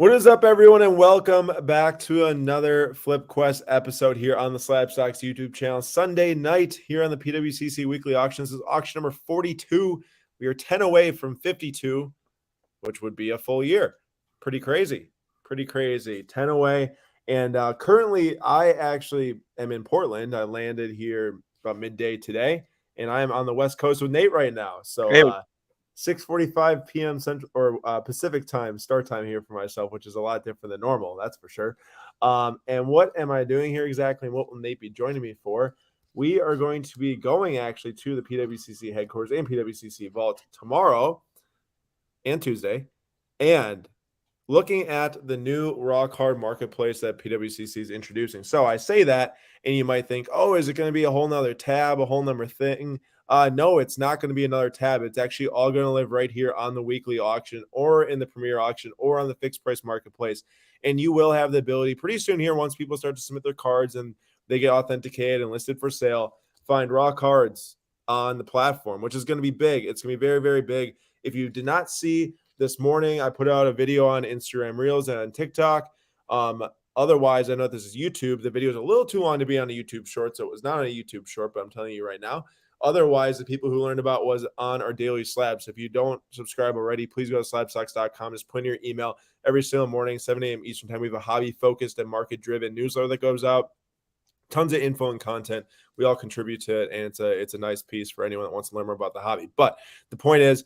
What is up, everyone, and welcome back to another Flip Quest episode here on the SlabStox YouTube channel. Sunday night here on the PWCC Weekly Auction. This is auction number 42. We are 10 away from 52, which would be a full year. Pretty crazy. 10 away. And currently, I actually am in Portland. I landed here about midday today, and I am on the West Coast with Nate right now. So, 6:45 p.m. Central or Pacific time start time here for myself, which is a lot different than normal, that's for sure. And what am I doing here exactly? And what will Nate be joining me for? We are going to be going actually to the PWCC headquarters and PWCC vault tomorrow and Tuesday, and looking at the new raw card marketplace that PWCC is introducing. So I say that, and you might think, oh, is it going to be a whole nother tab, a whole nother thing? No, it's not going to be another tab. It's actually all going to live right here on the weekly auction or in the premier auction or on the fixed price marketplace. And you will have the ability pretty soon here, once people start to submit their cards and they get authenticated and listed for sale, find raw cards on the platform, which is going to be big. It's going to be very, very big. If you did not see this morning, I put out a video on Instagram Reels and on TikTok. Otherwise, I know this is YouTube. The video is a little too long to be on a YouTube short, so it was not on a YouTube short, but I'm telling you right now. Otherwise, the people who learned about was on our daily slab. So if you don't subscribe already, please go to SlabStox.com. Just put in your email every single morning, 7 a.m. Eastern time. We have a hobby-focused and market-driven newsletter that goes out. Tons of info and content. We all contribute to it, and it's a nice piece for anyone that wants to learn more about the hobby. But the point is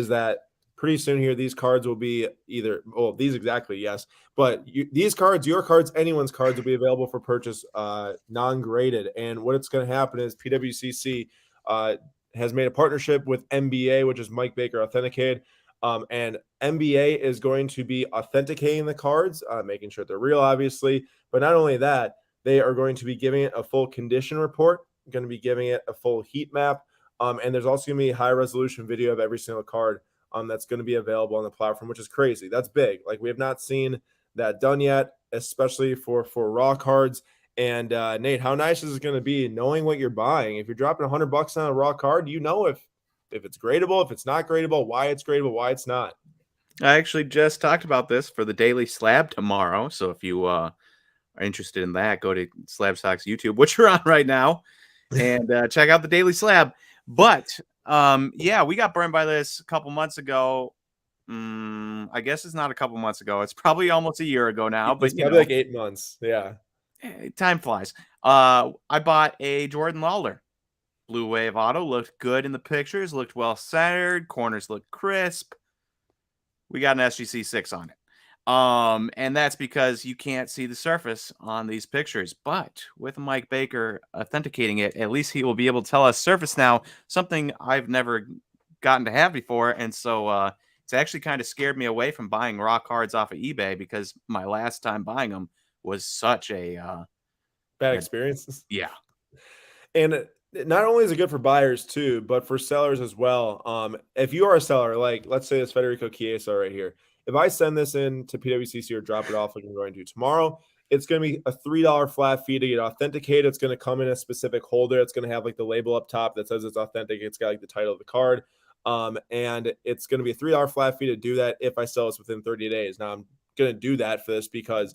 that pretty soon here, these cards will be either, well, these exactly, yes. But these cards, your cards, anyone's cards will be available for purchase non-graded. And what it's going to happen is PWCC has made a partnership with MBA, which is Mike Baker Authenticated. And MBA is going to be authenticating the cards, making sure they're real, obviously. But not only that, they are going to be giving it a full condition report, going to be giving it a full heat map. And there's also going to be a high-resolution video of every single card that's going to be available on the platform, which is crazy. That's big. Like, we have not seen that done yet, especially for raw cards. And Nate, how nice is it going to be knowing what you're buying? If you're dropping $100 on a raw card, you know if it's gradable, if it's not gradable, why it's gradable, why it's not. I actually just talked about this for the Daily Slab tomorrow. So if you are interested in that, go to SlabStox YouTube, which you're on right now, and check out the Daily Slab. But yeah, we got burned by this a couple months ago. I guess it's not a couple months ago. It's probably almost a year ago now. But it's probably like 8 months. Yeah. Time flies. I bought a Jordan Lawler Blue Wave Auto. Looked good in the pictures. Looked well centered. Corners looked crisp. We got an SGC 6 on it. And that's because you can't see the surface on these pictures. But with Mike Baker authenticating it, at least he will be able to tell us surface now, something I've never gotten to have before. And so it's actually kind of scared me away from buying raw cards off of eBay, because my last time buying them was such a bad experience. Yeah. And not only is it good for buyers too, but for sellers as well. If you are a seller, like let's say it's Federico Chiesa right here, if I send this in to PWCC or drop it off like I'm going to tomorrow, it's going to be a $3 flat fee to get authenticated. It's going to come in a specific holder. It's going to have like the label up top that says it's authentic. It's got like the title of the card. And it's going to be a $3 flat fee to do that if I sell this within 30 days. Now I'm going to do that for this because,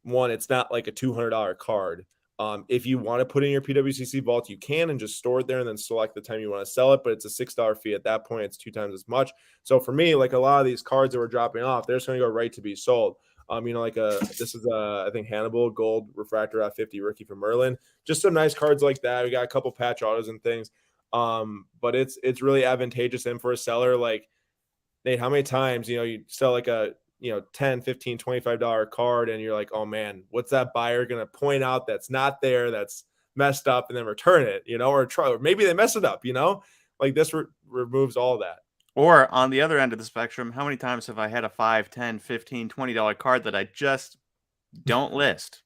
one, it's not like a $200 card. If you want to put in your PWCC vault, you can and just store it there and then select the time you want to sell it. But it's a $6 fee. At that point, it's 2 times as much. So for me, like a lot of these cards that we're dropping off, they're just going to go right to be sold. This is I think Hannibal Gold Refractor F50 rookie from Merlin. Just some nice cards like that. We got a couple patch autos and things. But it's really advantageous. And for a seller, like Nate, how many times, you sell like a $10, $15, $25 card and you're like, oh man, what's that buyer going to point out that's not there, that's messed up, and then return it, or maybe they mess it up, like this removes all that. Or on the other end of the spectrum, how many times have I had a $5, $10, $15, $20 card that I just don't list?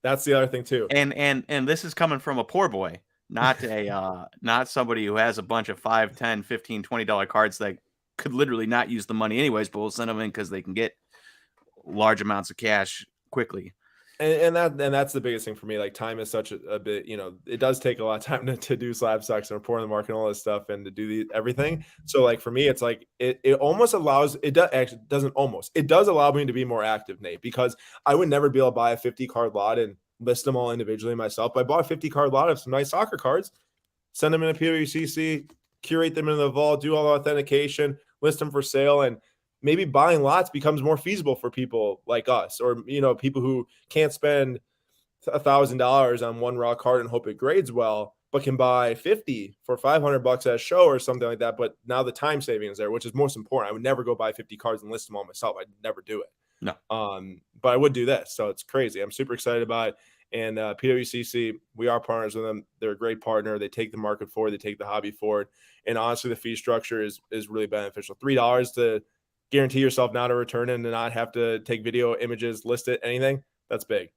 That's the other thing too. And this is coming from a poor boy, not not somebody who has a bunch of $5, $10, $15, $20 cards that could literally not use the money anyways, but we'll send them in because they can get large amounts of cash quickly. And that's the biggest thing for me. Like time is such a bit, it does take a lot of time to do SlabStox and report on the market and all this stuff and to do everything. So like for me, it's like it almost allows it does actually doesn't almost it does allow me to be more active, Nate, because I would never be able to buy a 50 card lot and list them all individually myself. But I bought a 50 card lot of some nice soccer cards, send them in a PWCC, curate them in the vault, do all the authentication, list them for sale, and maybe buying lots becomes more feasible for people like us, or people who can't spend $1,000 on one raw card and hope it grades well, but can buy 50 for $500 at a show or something like that. But now the time savings there, which is most important. I would never go buy 50 cards and list them all myself. I'd never do it. No. But I would do this. So it's crazy. I'm super excited about it. And PWCC, we are partners with them. They're a great partner. They take the market forward. They take the hobby forward. And honestly, the fee structure is really beneficial. $3 to guarantee yourself not to return it and to not have to take video, images, list it, anything. That's big.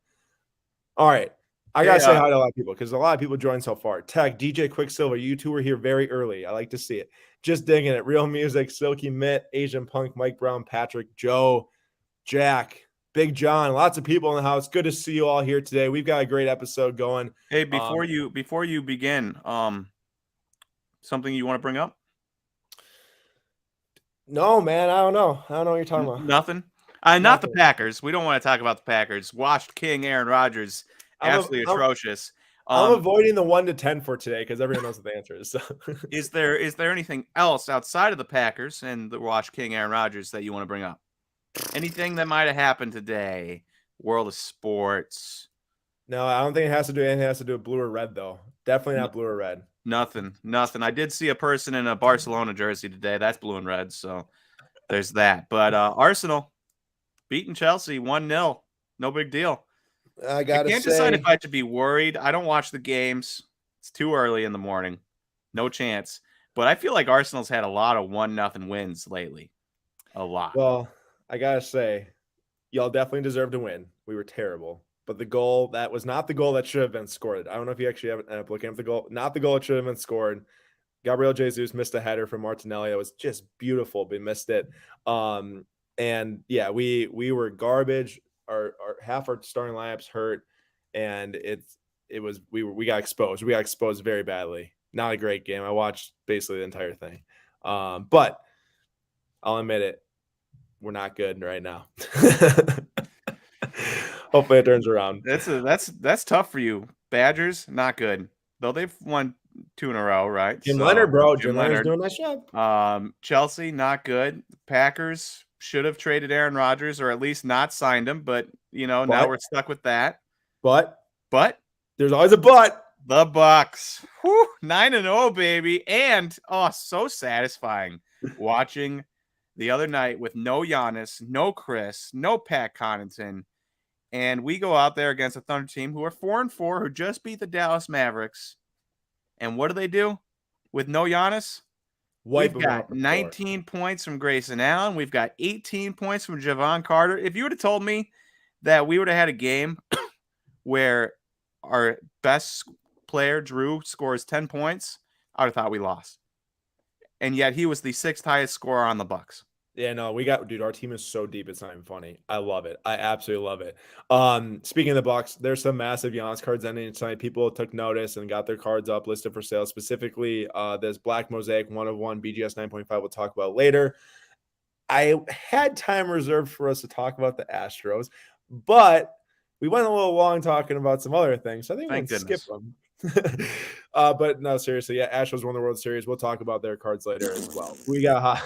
All right. I got to say hi to a lot of people because a lot of people joined so far. Tech, DJ Quicksilver, you two were here very early. I like to see it. Just digging it. Real Music, Silky Mitt, Asian Punk, Mike Brown, Patrick, Joe, Jack, Big John. Lots of people in the house. Good to see you all here today. We've got a great episode going. Hey, before you begin, something you want to bring up? No, man. I don't know. I don't know what you're talking about. Nothing. Not the Packers. We don't want to talk about the Packers. Washed King Aaron Rodgers, absolutely atrocious. I'm avoiding the 1 to 10 for today because everyone knows what the answer is. So. Is there anything else outside of the Packers and the Washed King Aaron Rodgers that you want to bring up? Anything that might have happened today? World of sports. No, I don't think it has to do anything. It has to do with blue or red, though. Definitely not blue or red. Nothing. I did see a person in a Barcelona jersey today. That's blue and red. So there's that. But Arsenal beating Chelsea 1-0. No big deal. I can't decide if I should be worried. I don't watch the games. It's too early in the morning. No chance. But I feel like Arsenal's had a lot of 1-0 wins lately. A lot. Well, I got to say, y'all definitely deserve to win. We were terrible. But the goal, that was not the goal that should have been scored. I don't know if you actually ended up looking at the goal. Not the goal that should have been scored. Gabriel Jesus missed a header from Martinelli. That was just beautiful, but he missed it. And yeah, we were garbage. Our half our starting lineups hurt, and we got exposed. We got exposed very badly. Not a great game. I watched basically the entire thing. But I'll admit it, we're not good right now. Hopefully it turns around. That's tough for you. Badgers, not good. Though they've won 2 in a row, right? Jim Leonard, bro. Jim Leonard's doing a nice job. Chelsea, not good. Packers should have traded Aaron Rodgers or at least not signed him, but now we're stuck with that. But there's always a but. The Bucks. 9-0, baby. And so satisfying watching the other night with no Giannis, no Chris, no Pat Connaughton. And we go out there against a Thunder team who are 4-4, who just beat the Dallas Mavericks. And what do they do with no Giannis? We've got 19 points from Grayson Allen. We've got 18 points from Javon Carter. If you would have told me that we would have had a game where our best player, Drew, scores 10 points, I would have thought we lost. And yet he was the 6th highest scorer on the Bucks. Yeah, no, our team is so deep, it's not even funny. I love it. I absolutely love it. Speaking of the Bucks, there's some massive Giannis cards ending tonight. People took notice and got their cards up listed for sale. Specifically, this Black Mosaic 1/1 BGS 9.5 we'll talk about later. I had time reserved for us to talk about the Astros, but we went a little long talking about some other things. So I think we can skip them. But no, seriously, yeah, Astros won the World Series. We'll talk about their cards later as well. We got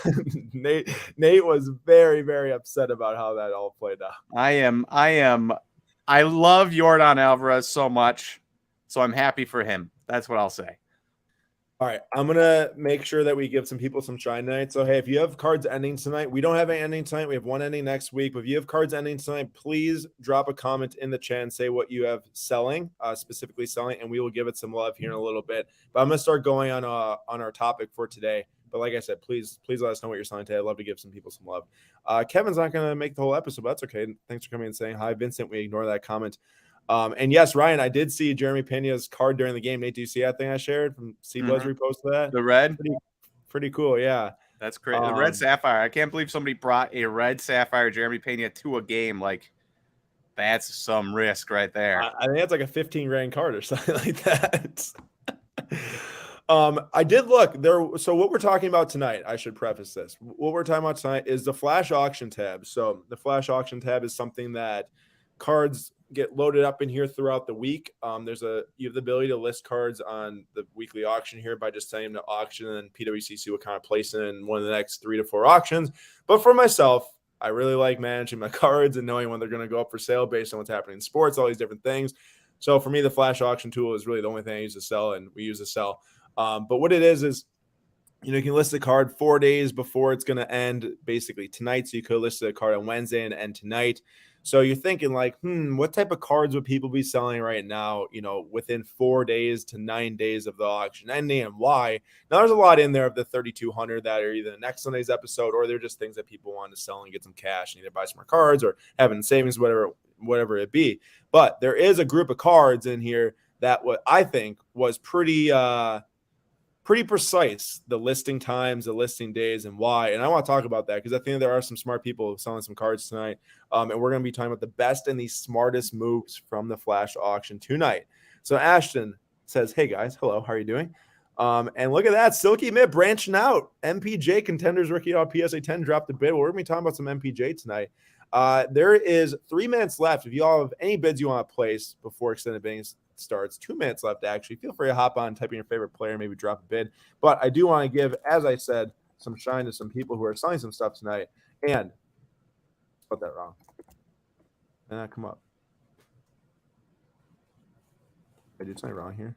Nate was very, very upset about how that all played out. I love Yordan Alvarez so much, so I'm happy for him. That's what I'll say. All right, I'm going to make sure that we give some people some shine tonight. So, hey, if you have cards ending tonight, we don't have an ending tonight. We have one ending next week. But if you have cards ending tonight, please drop a comment in the chat and say what you have selling, specifically selling, and we will give it some love here in a little bit. But I'm going to start going on our topic for today. But like I said, please let us know what you're selling today. I'd love to give some people some love. Kevin's not going to make the whole episode, but that's okay. Thanks for coming and saying hi. Vincent, we ignore that comment. And yes, Ryan, I did see Jeremy Pena's card during the game. Nate, do you see that thing I shared from C-Bluzz reposted that? The red? Pretty cool, yeah. That's great. The red sapphire. I can't believe somebody brought a red sapphire Jeremy Pena to a game. Like, That's some risk right there. I think that's like a 15 grand card or something like that. I did look there. So what we're talking about tonight, I should preface this. What we're talking about tonight is the flash auction tab. So the flash auction tab is something that cards get loaded up in here throughout the week. You have the ability to list cards on the weekly auction here by just sending them to auction, and then PWCC will kind of place it in one of the next 3 to 4 auctions. But for myself, I really like managing my cards and knowing when they're going to go up for sale based on what's happening in sports, all these different things. So for me, the flash auction tool is really the only thing I use to sell, and we use to sell. But what it is, you can list the card 4 days before it's going to end, basically tonight. So you could list the card on Wednesday and end tonight. So you're thinking like, what type of cards would people be selling right now, within 4 days to 9 days of the auction ending, and why? Now, there's a lot in there of the 3,200 that are either the next Sunday's episode, or they're just things that people want to sell and get some cash and either buy some more cards or have in savings, whatever it be. But there is a group of cards in here that what I think was pretty precise, the listing times, the listing days, and why. And I want to talk about that because I think there are some smart people selling some cards tonight. And we're going to be talking about the best and the smartest moves from the flash auction tonight. So Ashton says, hey guys, hello, how are you doing? And look at that, Silky Mitt branching out. MPJ contenders rookie out PSA 10 dropped a bid. Well, we're going to be talking about some MPJ tonight. There is 3 minutes left. If you all have any bids you want to place before extended bidding starts, 2 minutes left actually. Feel free to hop on, type in your favorite player, maybe drop a bid. But I do want to give, as I said, some shine to some people who are selling some stuff tonight. And put that wrong. And that come up. I did something wrong here.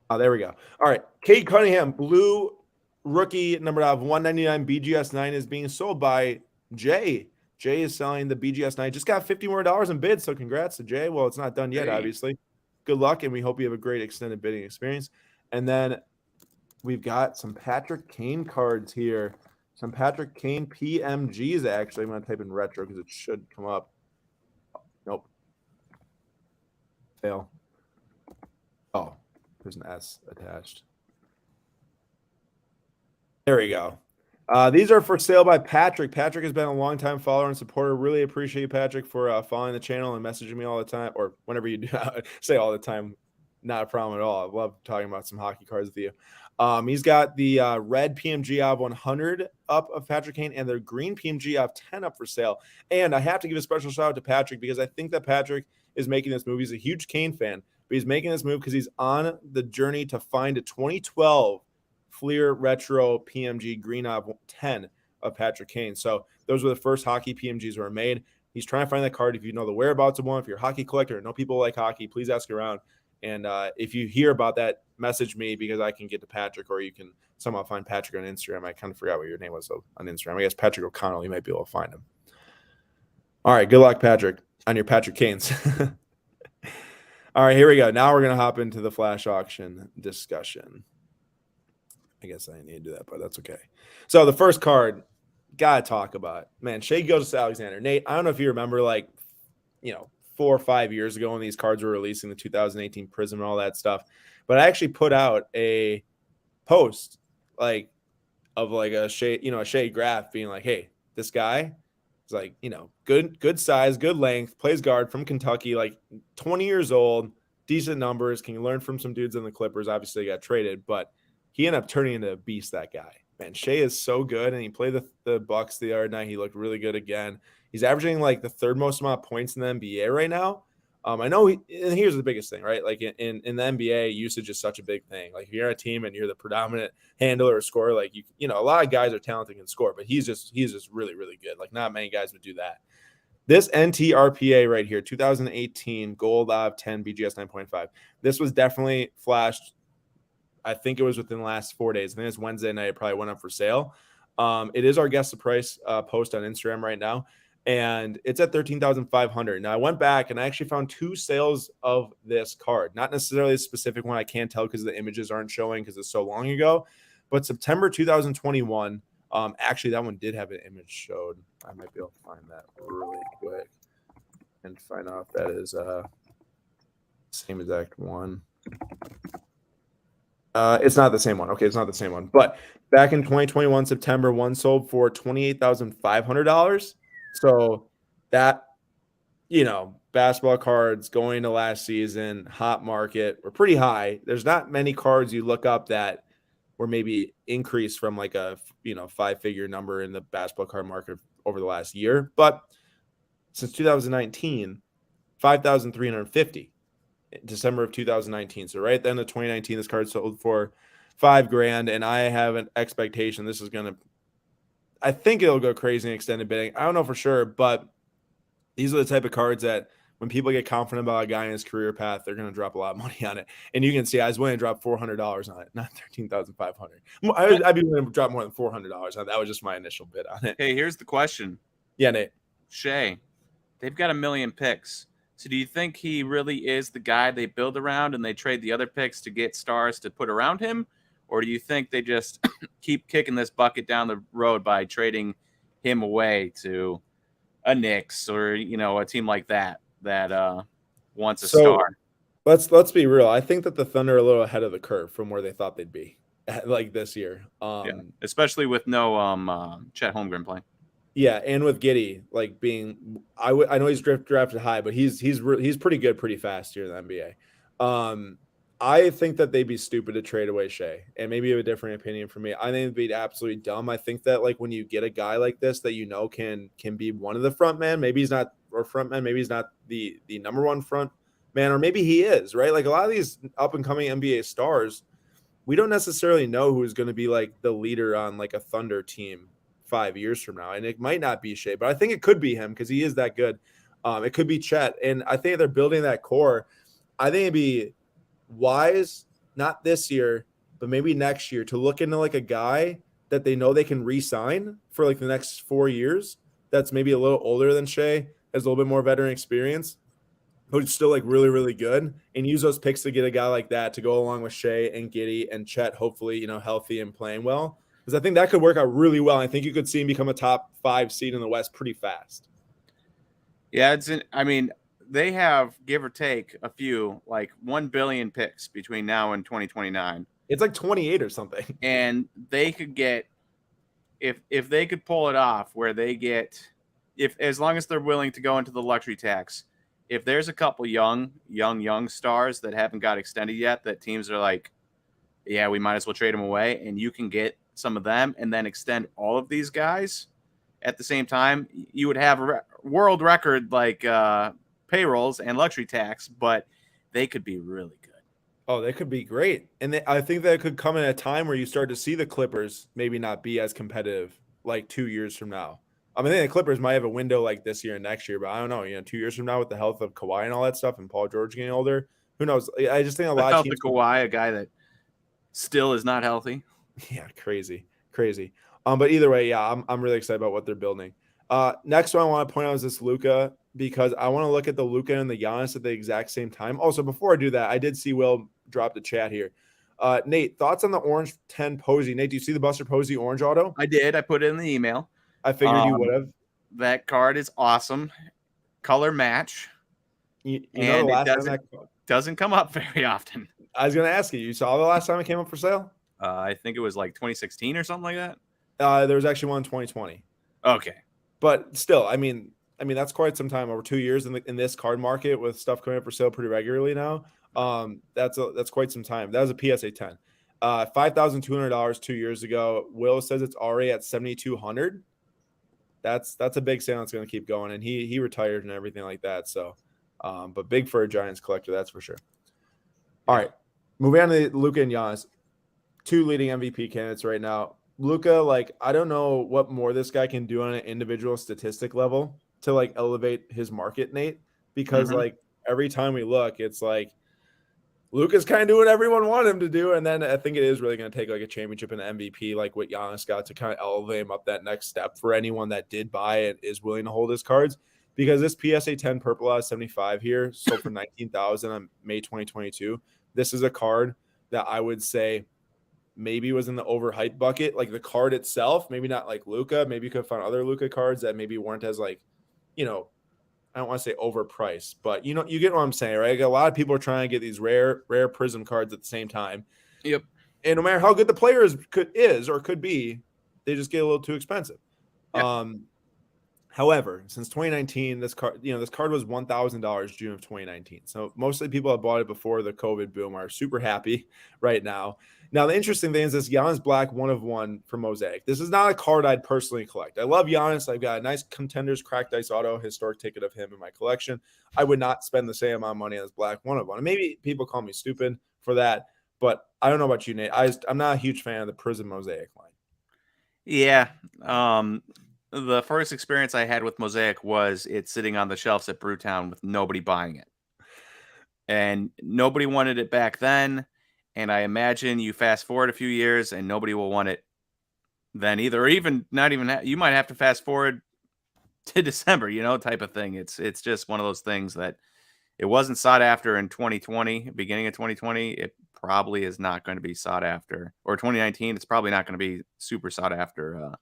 Oh, there we go. All right. Kate Cunningham, blue rookie number of 199 BGS 9 is being sold by Jay. Jay is selling the BGS 9. Just got $50 more in bids, so congrats to Jay. Well, it's not done yet, obviously. Good luck, and we hope you have a great extended bidding experience. And then we've got some Patrick Kane cards here. Some Patrick Kane PMGs, actually. I'm going to type in retro because it should come up. Nope. Fail. Oh, there's an S attached. There we go. These are for sale by Patrick. Patrick has been a long-time follower and supporter. Really appreciate you, Patrick, for following the channel and messaging me all the time, or whenever you do say all the time. Not a problem at all. I love talking about some hockey cards with you. He's got the red PMG of 100 up of Patrick Kane and the green PMG of 10 up for sale. And I have to give a special shout out to Patrick because I think that Patrick is making this move. He's a huge Kane fan, but he's making this move because he's on the journey to find a 2012 Fleer Retro PMG green of 10 of Patrick Kane. So those were the first hockey PMGs that were made. He's trying to find that card. If you know the whereabouts of one, if you're a hockey collector, know people like hockey, please ask around. And if you hear about that, message me because I can get to Patrick, or you can somehow find Patrick on Instagram. I kind of forgot what your name was on Instagram. I guess Patrick O'Connell. You might be able to find him. All right. Good luck, Patrick, on your Patrick Kanes. All right, here we go. Now we're going to hop into the flash auction discussion. I guess I didn't need to do that, but that's okay. So the first card, got to talk about. Man, Shea Gilgeous-Alexander. Nate, I don't know if you remember, 4 or 5 years ago when these cards were releasing, the 2018 Prism and all that stuff. But I actually put out a post of a Shea graph being like, hey, this guy is good size, good length, plays guard from Kentucky, 20 years old, decent numbers, can learn from some dudes in the Clippers. Obviously he got traded, but he ended up turning into a beast, that guy. Man, Shea is so good, and he played the Bucks the other night. He looked really good again. He's averaging the third most amount of points in the NBA right now. I know and here's the biggest thing, right? In the NBA, usage is such a big thing. If you're on a team and you're the predominant handler or scorer, a lot of guys are talented and score, but he's just really, really good. Not many guys would do that. This NTRPA right here, 2018 gold of 10 BGS 9.5. This was definitely flashed. I think it was within the last 4 days. I think it's Wednesday night. It probably went up for sale. It is our guess the price post on Instagram right now, and it's at $13,500. Now I went back and I actually found 2 sales of this card. Not necessarily a specific one. I can't tell because the images aren't showing because it's so long ago. But September 2021. Actually, that one did have an image showed. I might be able to find that really quick and find out if that is same exact one. It's not the same one. Okay, it's not the same one. But back in 2021, September, one sold for $28,500. So that basketball cards going to last season, hot market, were pretty high. There's not many cards you look up that were maybe increased from like a 5-figure number in the basketball card market over the last year. But since 2019, 5,350 December of 2019. So right then of 2019, this card sold for $5,000, and I have an expectation this is gonna. I think it'll go crazy in extended bidding. I don't know for sure, but these are the type of cards that when people get confident about a guy in his career path, they're going to drop a lot of money on it. And you can see I was willing to drop $400 on it, not $13,500. I'd be willing to drop more than $400 on it. That was just my initial bid on it. Hey, here's the question. Yeah, Nate. Shea, they've got 1 million picks. So do you think he really is the guy they build around and they trade the other picks to get stars to put around him? Or do you think they just keep kicking this bucket down the road by trading him away to a Knicks or, a team like that wants a star? Let's be real. I think that the Thunder are a little ahead of the curve from where they thought they'd be like this year. Especially with no Chet Holmgren playing. Yeah, and with Giddey being, I know he's drafted high, but he's pretty good, pretty fast here in the NBA. I think that they'd be stupid to trade away Shea, and maybe you have a different opinion from me. I think it'd be absolutely dumb. I think that when you get a guy like this that can be one of the front men, maybe he's not or front man, maybe he's not the number one front man, or maybe he is, right? Like a lot of these up and coming NBA stars, we don't necessarily know who's going to be the leader on a Thunder team 5 years from now. And it might not be Shea, but I think it could be him because he is that good. It could be Chet. And I think they're building that core. I think it'd be wise, not this year, but maybe next year, to look into a guy that they know they can re-sign for the next 4 years. That's maybe a little older than Shea, has a little bit more veteran experience, who's still really, really good, and use those picks to get a guy like that to go along with Shea and Giddey and Chet, hopefully, healthy and playing well. Because I think that could work out really well. I think you could see him become a top 5 seed in the West pretty fast. Yeah, they have, give or take, a few 1 billion picks between now and 2029. It's 28 or something. And they could get, if they could pull it off, where they get, as long as they're willing to go into the luxury tax, if there's a couple young stars that haven't got extended yet, that teams are yeah, we might as well trade them away, and you can get some of them and then extend all of these guys at the same time, you would have world record payrolls and luxury tax, but they could be really good. Oh, they could be great. And I think that could come in a time where you start to see the Clippers maybe not be as competitive 2 years from now. I think the Clippers might have a window this year and next year, but I don't know. 2 years from now with the health of Kawhi and all that stuff and Paul George getting older, who knows? I just think a lot of teams. Kawhi, a guy that still is not healthy. Yeah, crazy. But either way, yeah, I'm really excited about what they're building. Next one I want to point out is this Luka, because I want to look at the Luka and the Giannis at the exact same time. Also, before I do that, I did see Will drop the chat here. Nate, thoughts on the orange 10 Posey? Nate, do you see the Buster Posey orange auto? I did. I put it in the email. I figured you would have. That card is awesome. Color match. And it doesn't come up very often. I was going to ask you. You saw the last time it came up for sale? I think it was 2016 or something like that. There was actually one in 2020. Okay. But still, I mean that's quite some time, over 2 years in this card market with stuff coming up for sale pretty regularly now. That's quite some time. That was a PSA 10. $5,200 2 years ago. Will says it's already at $7,200. That's a big sale that's going to keep going, and he retired and everything like that. So, but big for a Giants collector, that's for sure. All right, moving on to Luka and Giannis, 2 leading MVP candidates right now. Luka, I don't know what more this guy can do on an individual statistic level to elevate his market, Nate, because every time we look, it's Luka's kind of doing what everyone wanted him to do, and then I think it is really going to take a championship and an MVP what Giannis got to kind of elevate him up that next step for anyone that did buy it, is willing to hold his cards, because this PSA 10 Purple out of 75 here sold for $19,000 on May 2022. This is a card that I would say maybe was in the overhyped bucket. The card itself, maybe not Luka. Maybe you could find other Luka cards that maybe weren't as I don't want to say overpriced, but you get what I'm saying, right? A lot of people are trying to get these rare prism cards at the same time. Yep. And no matter how good the player could be, they just get a little too expensive. Yep. However, since 2019, this card was $1,000 June of 2019. So mostly people have bought it before the COVID boom are super happy right now. Now, the interesting thing is this Giannis Black 1/1 for Mosaic. This is not a card I'd personally collect. I love Giannis. I've got a nice Contenders cracked ice auto historic ticket of him in my collection. I would not spend the same amount of money on this Black 1/1. And maybe people call me stupid for that, but I don't know about you, Nate. I'm not a huge fan of the Prism Mosaic line. Yeah. The first experience I had with Mosaic was it sitting on the shelves at Brewtown with nobody buying it. And nobody wanted it back then. And I imagine you fast forward a few years and nobody will want it then either. Or even not even, you might have to fast forward to December, type of thing. It's just one of those things that it wasn't sought after in 2020, beginning of 2020. It probably is not going to be sought after, or 2019. It's probably not going to be super sought after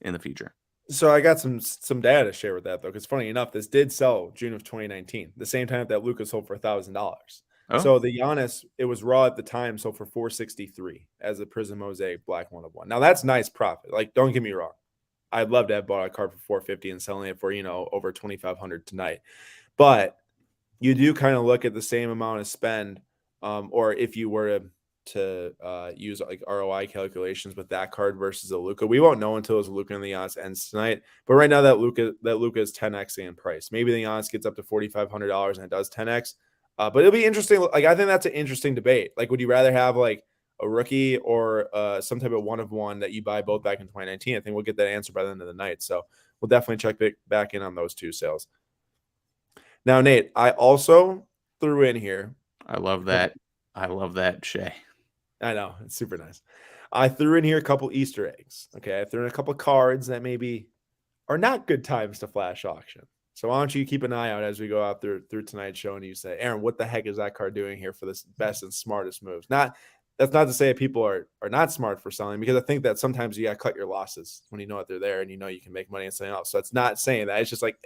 in the future. So I got some data to share with that though, because funny enough, this did sell June of 2019, the same time that Lucas sold for $1,000. Oh. So the Giannis, it was raw at the time, sold for $463 as a Prism Mosaic Black 1/1. Now that's nice profit. Like, don't get me wrong, I'd love to have bought a card for $450 and selling it for over $2,500 tonight. But you do kind of look at the same amount of spend, or if you were to use like ROI calculations with that card versus a Luka. We won't know until it's Luka and the Giannis ends tonight. But right now that Luka is 10x in price. Maybe the Giannis gets up to $4,500 and it does 10x. But it'll be interesting. Like, I think that's an interesting debate. Like, would you rather have like a rookie or some type of 1/1 that you buy both back in 2019? I think we'll get that answer by the end of the night. So we'll definitely check back in on those two sales. Now, Nate, I also threw in here. I love that. I love that, Shay. I know, it's super nice. I threw in here a couple Easter eggs. Okay, I threw in a couple cards that maybe are not good times to flash auction. So why don't you keep an eye out as we go out through tonight's show, and you say, Aaron, what the heck is that card doing here for this best and smartest moves? That's not to say people are not smart for selling, because I think that sometimes you got to cut your losses when you know that they're there and you know you can make money and something else. So it's not saying that. It's just like,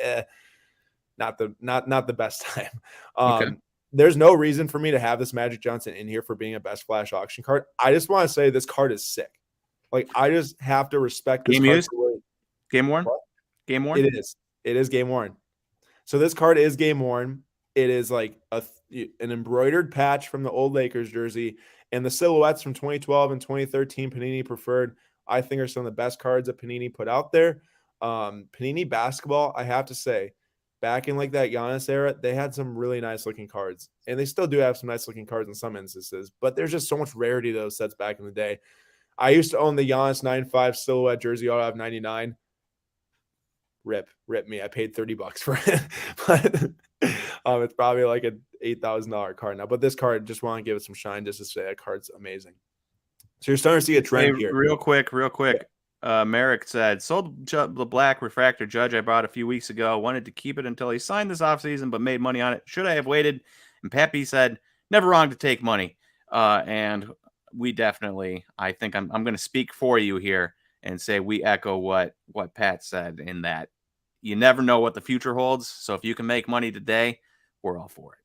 not the best time. Okay. There's no reason for me to have this Magic Johnson in here for being a best flash auction card. I just want to say this card is sick. Like, I just have to respect this Game card. used? Game worn? What? Game worn? It is. It is game worn. So this card is game worn. It is like an embroidered patch from the old Lakers jersey, and the silhouettes from 2012 and 2013 Panini Preferred, I think, are some of the best cards that Panini put out there. Panini Basketball, I have to say, back in like that Giannis era, they had some really nice looking cards, and they still do have some nice looking cards in some instances, but there's just so much rarity to those sets back in the day. I used to own the Giannis 9.5 silhouette jersey auto of 99. Rip me. I paid $30 for it, but it's probably like an $8,000 card now. But this card, just want to give it some shine just to say that card's amazing. So you're starting to see a trend here. Real quick. Merrick said, sold the black refractor Judge I bought a few weeks ago. Wanted to keep it until he signed this offseason, but made money on it. Should I have waited? And Pappy said, never wrong to take money. And we definitely, I think I'm going to speak for you here and say we echo what Pat said, in that you never know what the future holds. So if you can make money today, we're all for it.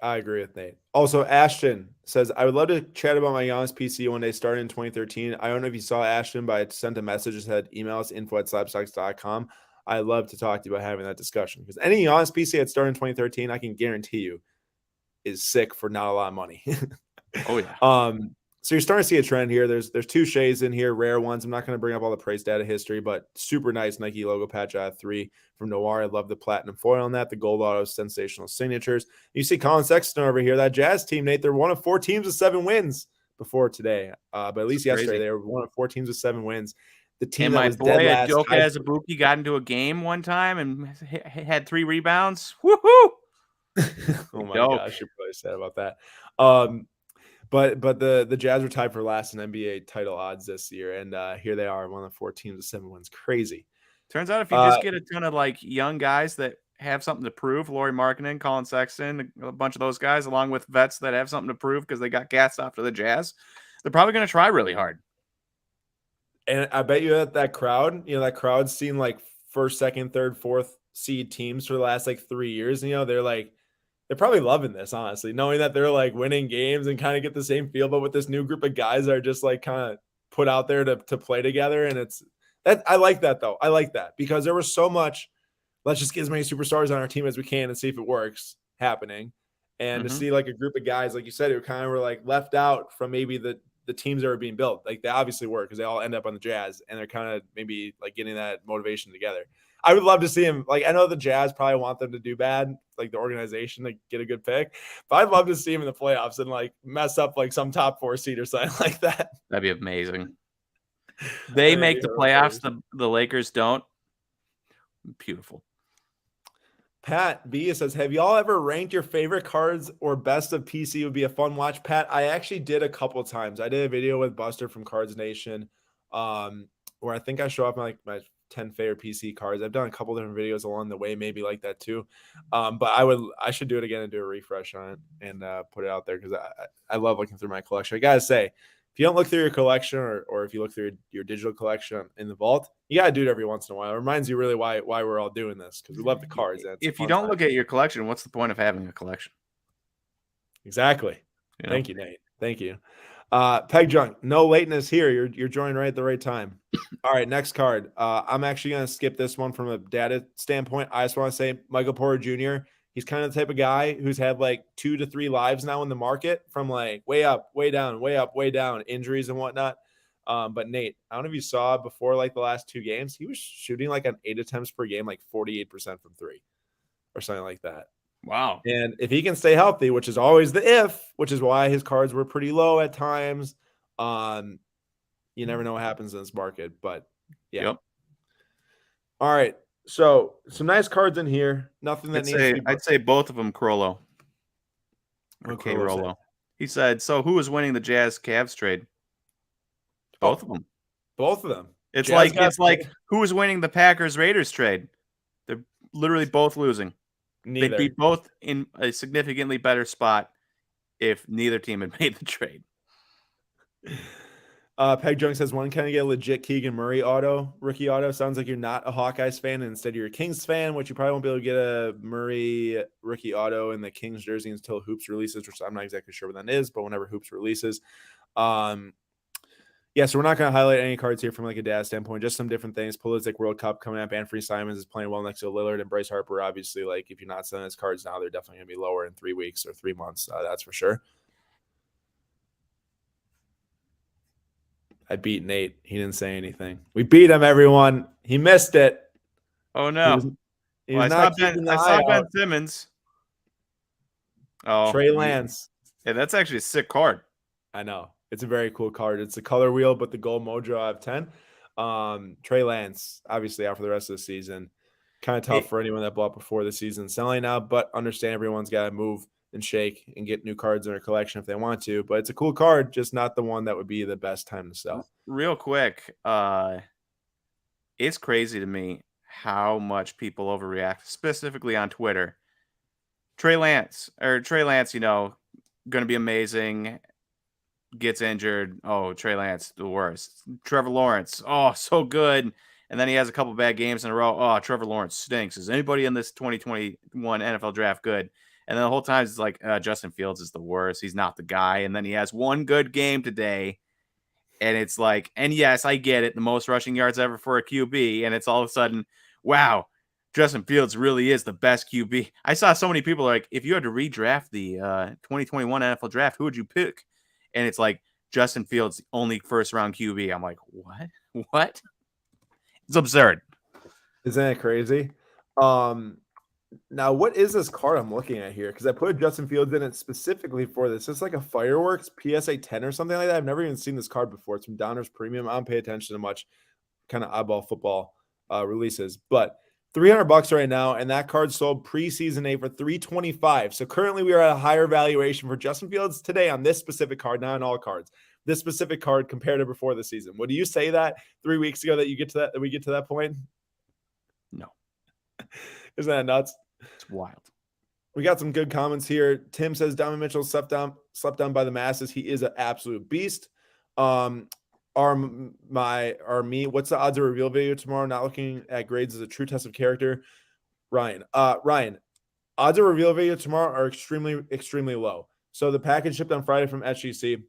I agree with Nate. Also, Ashton says, I would love to chat about my Giannis PC when they started in 2013. I don't know if you saw Ashton, but I sent a message that said email us info@slabstox.com. I'd love to talk to you about having that discussion, because any Giannis PC that started in 2013, I can guarantee you is sick for not a lot of money. Oh, yeah. So you're starting to see a trend here. There's two shades in here, rare ones. I'm not going to bring up all the price data history, but super nice Nike logo patch I have 3 from Noir. I love the platinum foil on that. The gold auto, sensational signatures. You see Colin Sexton over here, that Jazz team, Nate. They're one of 4 teams with 7 wins before today, but at least yesterday they were one of 4 teams with 7 wins. The team and that my was boy dead last, Joka Azubuike got into a game one time and had 3 rebounds. Woohoo! Oh my gosh, you're probably sad about that. But the Jazz were tied for last in NBA title odds this year, and here they are, one of the 4 teams with 7 wins. Crazy. Turns out if you just get a ton of like young guys that have something to prove, Lauri Markkanen, Colin Sexton, a bunch of those guys, along with vets that have something to prove because they got gassed after the Jazz, they're probably going to try really hard. And I bet you that crowd, that crowd's seen like 1st, 2nd, 3rd, 4th seed teams for the last like 3 years. They're probably loving this, honestly, knowing that they're like winning games and kind of get the same feel, but with this new group of guys that are just like kind of put out there to play together. And I like that though. I like that because there was so much. Let's just get as many superstars on our team as we can and see if it works happening. And to see like a group of guys, like you said, who kind of were like left out from maybe the teams that were being built. Like they obviously were because they all end up on the Jazz and they're kind of maybe like getting that motivation together. I would love to see him. Like I know the Jazz probably want them to do bad, like the organization to get a good pick, but I'd love to see him in the playoffs and like mess up like some top 4 seed or something like that. That'd be amazing. They make the playoffs. The Lakers don't. Beautiful. Pat B says, have y'all ever ranked your favorite cards or best of PC? Would be a fun watch. Pat, I actually did a couple of times. I did a video with Buster from Cards Nation, where I think I show up in like my 10 favorite PC cards. I've done a couple different videos along the way, maybe like that too. But I should do it again and do a refresh on it and put it out there because I love looking through my collection. I gotta say, if you don't look through your collection or if you look through your digital collection in the vault, you gotta do it every once in a while. It reminds you really why we're all doing this because we love the cards. If you don't look at your collection, what's the point of having a collection? Exactly. You know? Thank you, Nate. Thank you. Peg Junk, no lateness here. You're joining right at the right time. All right, next card. I'm actually gonna skip this one from a data standpoint. I just want to say Michael Porter Jr. He's kind of the type of guy who's had like 2 to 3 lives now in the market from like way up, way down, way up, way down, injuries and whatnot. But Nate, I don't know if you saw before like the last 2 games, he was shooting like on 8 attempts per game, like 48% from 3 or something like that. Wow. And if he can stay healthy, which is always the if, which is why his cards were pretty low at times, you never know what happens in this market. But yeah. Yep. All right. So some nice cards in here. Nothing that I'd say both of them Crollo. Okay, Rollo. He said, so who is winning the Jazz Cavs trade? Both of them. Both of them. It's like who is winning the Packers Raiders trade? They're literally both losing. Neither. They'd be both in a significantly better spot if neither team had made the trade. Peg Junk says, one, can I get a legit Keegan Murray rookie auto? Sounds like you're not a Hawkeyes fan and instead you're a Kings fan, which you probably won't be able to get a Murray rookie auto in the Kings jersey until Hoops releases, which I'm not exactly sure what that is, but whenever Hoops releases. Yeah, so we're not going to highlight any cards here from like a data standpoint, just some different things. Pulisic World Cup coming up. Anthony Simons is playing well next to Lillard and Bryce Harper. Obviously, like if you're not selling his cards now, they're definitely going to be lower in 3 weeks or 3 months. That's for sure. I beat Nate. He didn't say anything. We beat him, everyone. He missed it. Oh, no. I saw Ben Simmons. Oh, Trey Lance. Yeah, that's actually a sick card. I know. It's a very cool card. It's a color wheel, but the gold mojo out of 10. Trey Lance, obviously, out for the rest of the season. Kind of tough for anyone that bought before the season selling now, but understand everyone's got to move and shake and get new cards in their collection if they want to. But it's a cool card, just not the one that would be the best time to sell. Real quick, it's crazy to me how much people overreact, specifically on Twitter. Trey Lance, you know, going to be amazing. Gets injured. Oh, Trey Lance, the worst. Trevor Lawrence, oh, so good. And then he has a couple bad games in a row. Oh, Trevor Lawrence stinks. Is anybody in this 2021 NFL draft good? And then the whole time it's like, Justin Fields is the worst. He's not the guy. And then he has one good game today. And it's like, and yes, I get it. The most rushing yards ever for a QB. And it's all of a sudden, wow, Justin Fields really is the best QB. I saw so many people like, if you had to redraft the 2021 NFL draft, who would you pick? And it's like, Justin Fields, only first-round QB. I'm like, what? It's absurd. Isn't that crazy? Now, what is this card I'm looking at here? Because I put Justin Fields in it specifically for this. It's like a Fireworks PSA 10 or something like that. I've never even seen this card before. It's from Downers Premium. I don't pay attention to much kind of eyeball football releases. But $300 right now, and that card sold preseason A for $325. So currently we are at a higher valuation for Justin Fields today on this specific card, not on all cards. This specific card compared to before the season. Would you say that 3 weeks ago that we get to that point? No. Isn't that nuts? It's wild. We got some good comments here. Tim says Donovan Mitchell slept down by the masses. He is an absolute beast. What's the odds of reveal video tomorrow? Not looking at grades as a true test of character. Ryan, odds of reveal video tomorrow are extremely, extremely low. So the package shipped on Friday from SGC.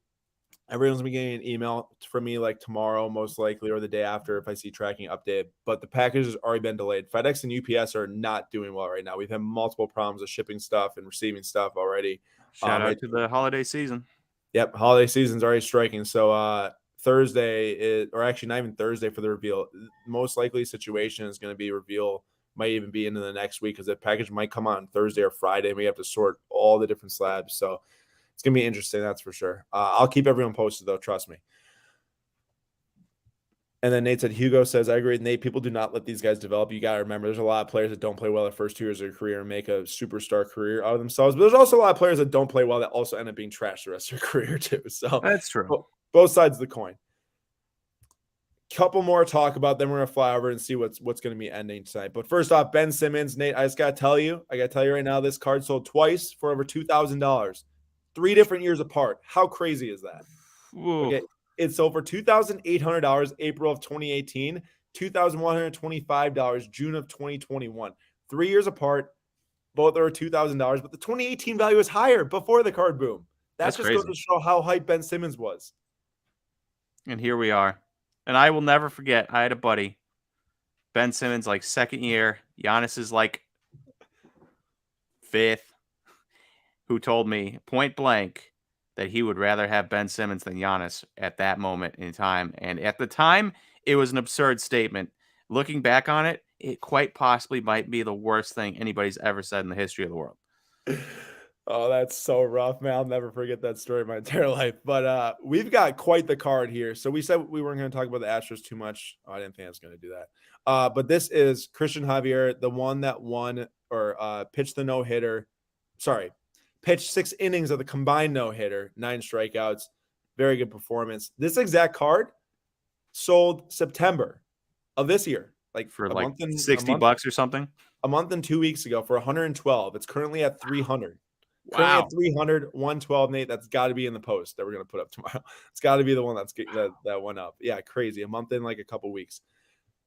Everyone's been getting an email from me like tomorrow, most likely, or the day after if I see tracking update. But the package has already been delayed. FedEx and UPS are not doing well right now. We've had multiple problems with shipping stuff and receiving stuff already. Shout out to the holiday season. Yep, holiday season's already striking. So Thursday is, or actually not even Thursday for the reveal. Most likely situation is going to be reveal. Might even be into the next week because the package might come on Thursday or Friday. And we have to sort all the different slabs. So it's going to be interesting, that's for sure. I'll keep everyone posted, though. Trust me. And then Nate said, Hugo says, I agree with Nate. People do not let these guys develop. You got to remember, there's a lot of players that don't play well the first 2 years of their career and make a superstar career out of themselves. But there's also a lot of players that don't play well that also end up being trashed the rest of their career, too. So That's true. Both sides of the coin. Couple more talk about, then we're going to fly over and see what's going to be ending tonight. But first off, Ben Simmons. Nate, I got to tell you right now, this card sold twice for over $2,000. 3 different years apart. How crazy is that? Ooh. Okay, it sold for $2,800 April of 2018, $2,125 June of 2021. 3 years apart, both are $2,000, but the 2018 value is higher before the card boom. That's just crazy. goes to show how hyped Ben Simmons was. And here we are. And I will never forget, I had a buddy, Ben Simmons, like second year. Giannis is like fifth, who told me point blank that he would rather have Ben Simmons than Giannis at that moment in time. And at the time, it was an absurd statement. Looking back on it, it quite possibly might be the worst thing anybody's ever said in the history of the world. Oh, that's so rough, man. I'll never forget that story my entire life. But we've got quite the card here. So we said we weren't going to talk about the Astros too much. Oh, I didn't think I was going to do that. But this is Christian Javier, the one that won or pitched the no-hitter. Sorry, pitched 6 innings of the combined no-hitter, 9 strikeouts. Very good performance. This exact card sold September of this year. Like for a like month and $60 or something. A month and 2 weeks ago for 112. It's currently at 300. Wow. Currently at 300, 112, Nate. That's got to be in the post that we're going to put up tomorrow. It's got to be the one that went up. Yeah, crazy. A month in like a couple weeks.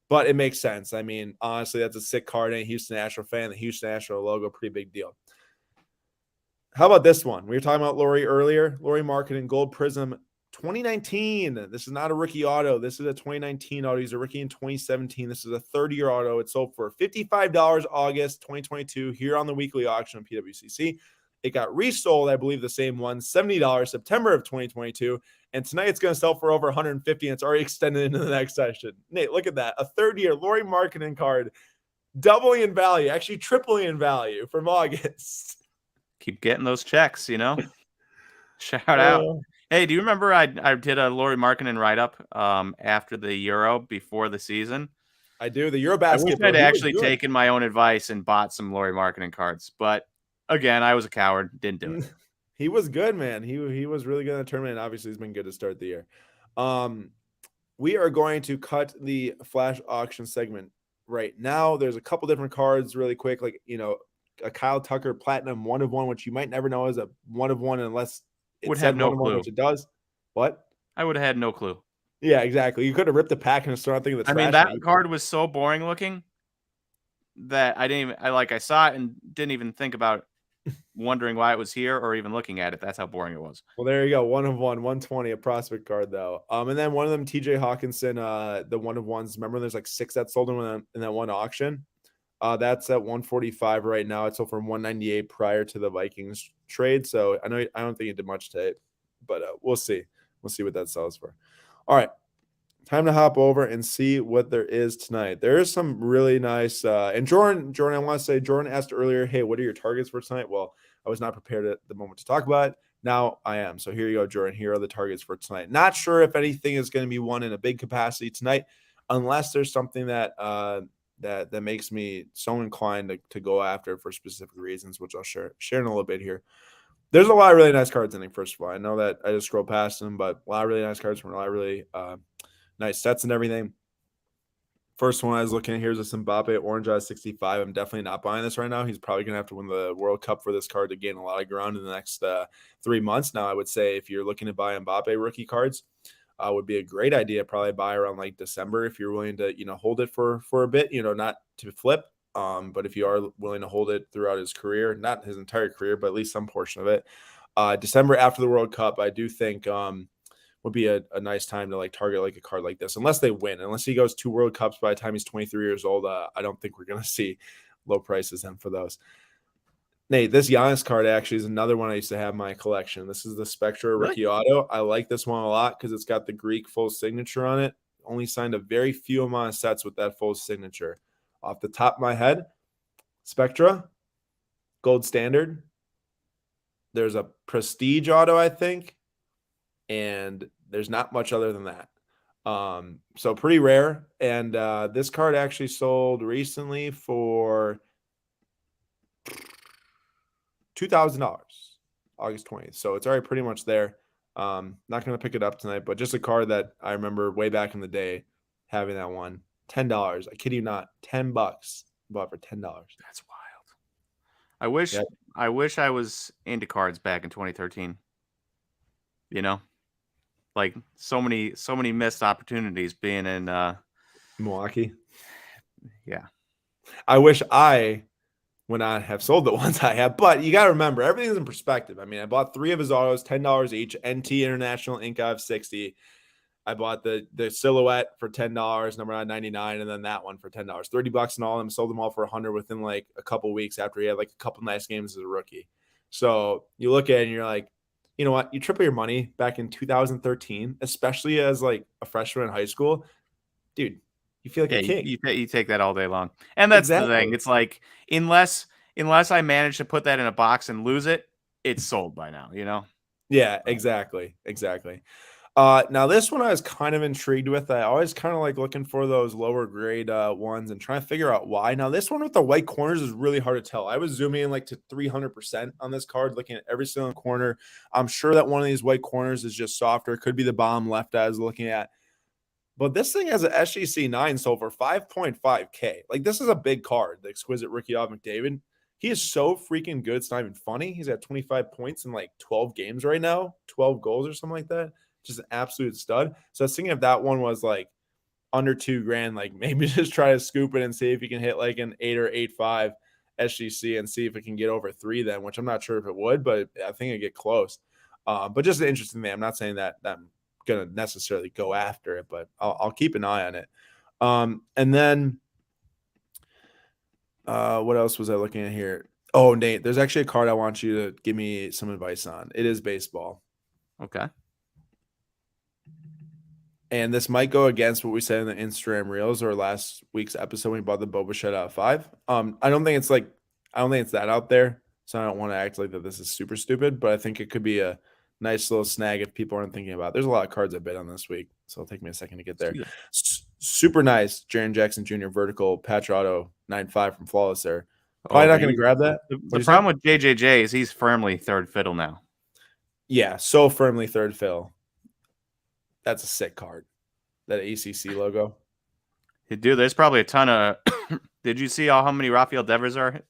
But it makes sense. I mean, honestly, that's a sick card. And a Houston Astros fan, the Houston Astros logo, pretty big deal. How about this one? We were talking about Laurie earlier. Laurie Marketing Gold Prism 2019. This is not a rookie auto. This is a 2019 auto. He's a rookie in 2017. This is a 30-year auto. It sold for $55 August 2022 here on the weekly auction on PWCC. It got resold, I believe, the same one, $70 September of 2022. And tonight it's going to sell for over $150, and it's already extended into the next session. Nate, look at that. A third-year Laurie Marketing card, doubling in value, actually tripling in value from August. Keep getting those checks, you know? Shout out. Hey, do you remember I did a Laurie Markkinen write-up after the Euro before the season? I do. The Eurobasket. I wish I'd actually taken my own advice and bought some Laurie Markkinen cards. But, again, I was a coward. Didn't do it. He was good, man. He was really good in the tournament. Obviously, he's been good to start the year. We are going to cut the flash auction segment right now. There's a couple different cards really quick, like, you know, a Kyle Tucker Platinum 1 of 1, which you might never know is a 1 of 1 unless it would said have no 1 of 1, clue. which it does. What? I would have had no clue. Yeah, exactly. You could have ripped the pack and thrown thinking the trash. I mean, that card was so boring looking that I saw it and didn't even think about wondering why it was here or even looking at it. That's how boring it was. Well, there you go. 1 of 1, 120, a prospect card though. And then one of them, TJ Hawkinson, the 1 of 1s. Remember, there's like 6 that sold in that one auction. That's at 145 right now. It sold for 198 prior to the Vikings trade. So I don't think it did much today, but we'll see. We'll see what that sells for. All right. Time to hop over and see what there is tonight. There is some really nice and Jordan, I want to say, Jordan asked earlier, hey, what are your targets for tonight? Well, I was not prepared at the moment to talk about it. Now I am. So here you go, Jordan. Here are the targets for tonight. Not sure if anything is going to be won in a big capacity tonight, unless there's something that that makes me so inclined to go after for specific reasons, which I'll share in a little bit here. There's a lot of really nice cards in it, first of all. I know that I just scrolled past them, but a lot of really nice cards from a lot of really nice sets and everything. First one I was looking at here is a Mbappe Orange out of 65. I'm definitely not buying this right now. He's probably going to have to win the World Cup for this card to gain a lot of ground in the next 3 months. Now, I would say if you're looking to buy Mbappe rookie cards, would be a great idea. Probably buy around like December if you're willing to, hold it for a bit, not to flip. But if you are willing to hold it throughout his career, not his entire career, but at least some portion of it, December after the World Cup, I do think would be a nice time to like target like a card like this, unless they win. Unless he goes 2 World Cups by the time he's 23 years old, I don't think we're gonna see low prices then for those. Nate, this Giannis card actually is another one I used to have in my collection. This is the Spectra Really? rookie auto. I like this one a lot because it's got the Greek full signature on it. Only signed a very few amount of sets with that full signature. Off the top of my head, Spectra, gold standard. There's a prestige auto, I think, and there's not much other than that. So pretty rare. And this card actually sold recently for $2,000, August 20th. So it's already pretty much there. Not going to pick it up tonight, but just a card that I remember way back in the day having that one. $10. I kid you not, $10. Bought for $10. That's wild. I wish I was into cards back in 2013. You know, like so many missed opportunities being in Milwaukee. Yeah. I wish I would not have sold the ones I have, but you got to remember everything's in perspective. I mean, I bought 3 of his autos, $10 each. NT International Ink of 60. I bought the silhouette for $10, number 999, and then that one for $10. $30 in all of them. Sold them all for $100 within like a couple weeks after he had like a couple nice games as a rookie. So you look at it and you're like, you know what? You triple your money back in 2013, especially as like a freshman in high school, dude. You feel like a king. You take that all day long, and that's the thing. It's like unless I manage to put that in a box and lose it, it's sold by now. You know? Yeah, exactly. Now this one I was kind of intrigued with. I always kind of like looking for those lower grade ones and trying to figure out why. Now this one with the white corners is really hard to tell. I was zooming in like to 300% on this card, looking at every single corner. I'm sure that one of these white corners is just softer. Could be the bottom left I was looking at. But this thing has an SGC 9 sold for 5.5K. Like, this is a big card, the exquisite Ricky McDavid. He is so freaking good. It's not even funny. He's at 25 points in like 12 games right now, 12 goals or something like that. Just an absolute stud. So I was thinking if that one was like under $2,000, like maybe just try to scoop it and see if you can hit like an 8 or 8.5 SGC and see if it can get over 3 then, which I'm not sure if it would, but I think it'd get close. But just an interesting thing. I'm not saying that I'm going to necessarily go after it, but I'll keep an eye on it. And then what else was I looking at here? Oh, Nate, there's actually a card I want you to give me some advice on. It is baseball. Okay. And this might go against what we said in the Instagram reels or last week's episode when we bought the Boba Shed out of 5. I don't think it's that out there. So I don't want to act like that this is super stupid, but I think it could be a nice little snag if people aren't thinking about it. There's a lot of cards I bid on this week, so it'll take me a second to get there. Super nice Jaren Jackson Jr. vertical patch auto 9.5 from Flawless there. Probably not going to grab that. The problem with JJJ is he's firmly third fiddle now. Yeah, so firmly third fiddle. That's a sick card. That ACC logo. Dude, there's probably a ton of Did you see how many Rafael Devers are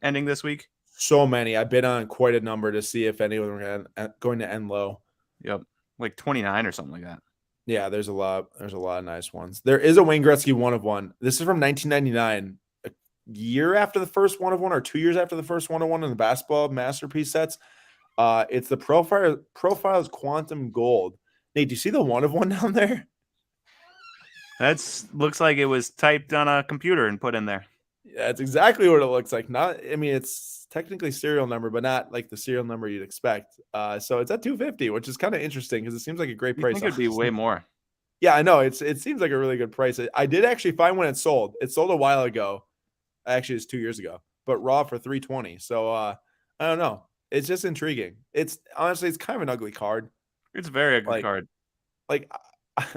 ending this week? So many. I bid on quite a number to see if anyone were going to end low. Yep. Like 29 or something like that. Yeah, there's a lot of nice ones. There is a Wayne Gretzky 1-of-1. This is from 1999. A year after the first 1-of-1 or 2 years after the first 1-of-1 in the basketball masterpiece sets. It's the Profiles Quantum Gold. Nate, do you see the 1-of-1 down there? That's looks like it was typed on a computer and put in there. Yeah, that's exactly what it looks like. It's technically serial number, but not like the serial number you'd expect. So it's at $250, which is kind of interesting because it seems like a great price. I think it'd be way more. Yeah, I know. It seems like a really good price. I did actually find when it sold. It sold a while ago. Actually, it's 2 years ago, but raw for $320. So I don't know. It's just intriguing. It's honestly, it's kind of an ugly card. It's a very ugly card. Like,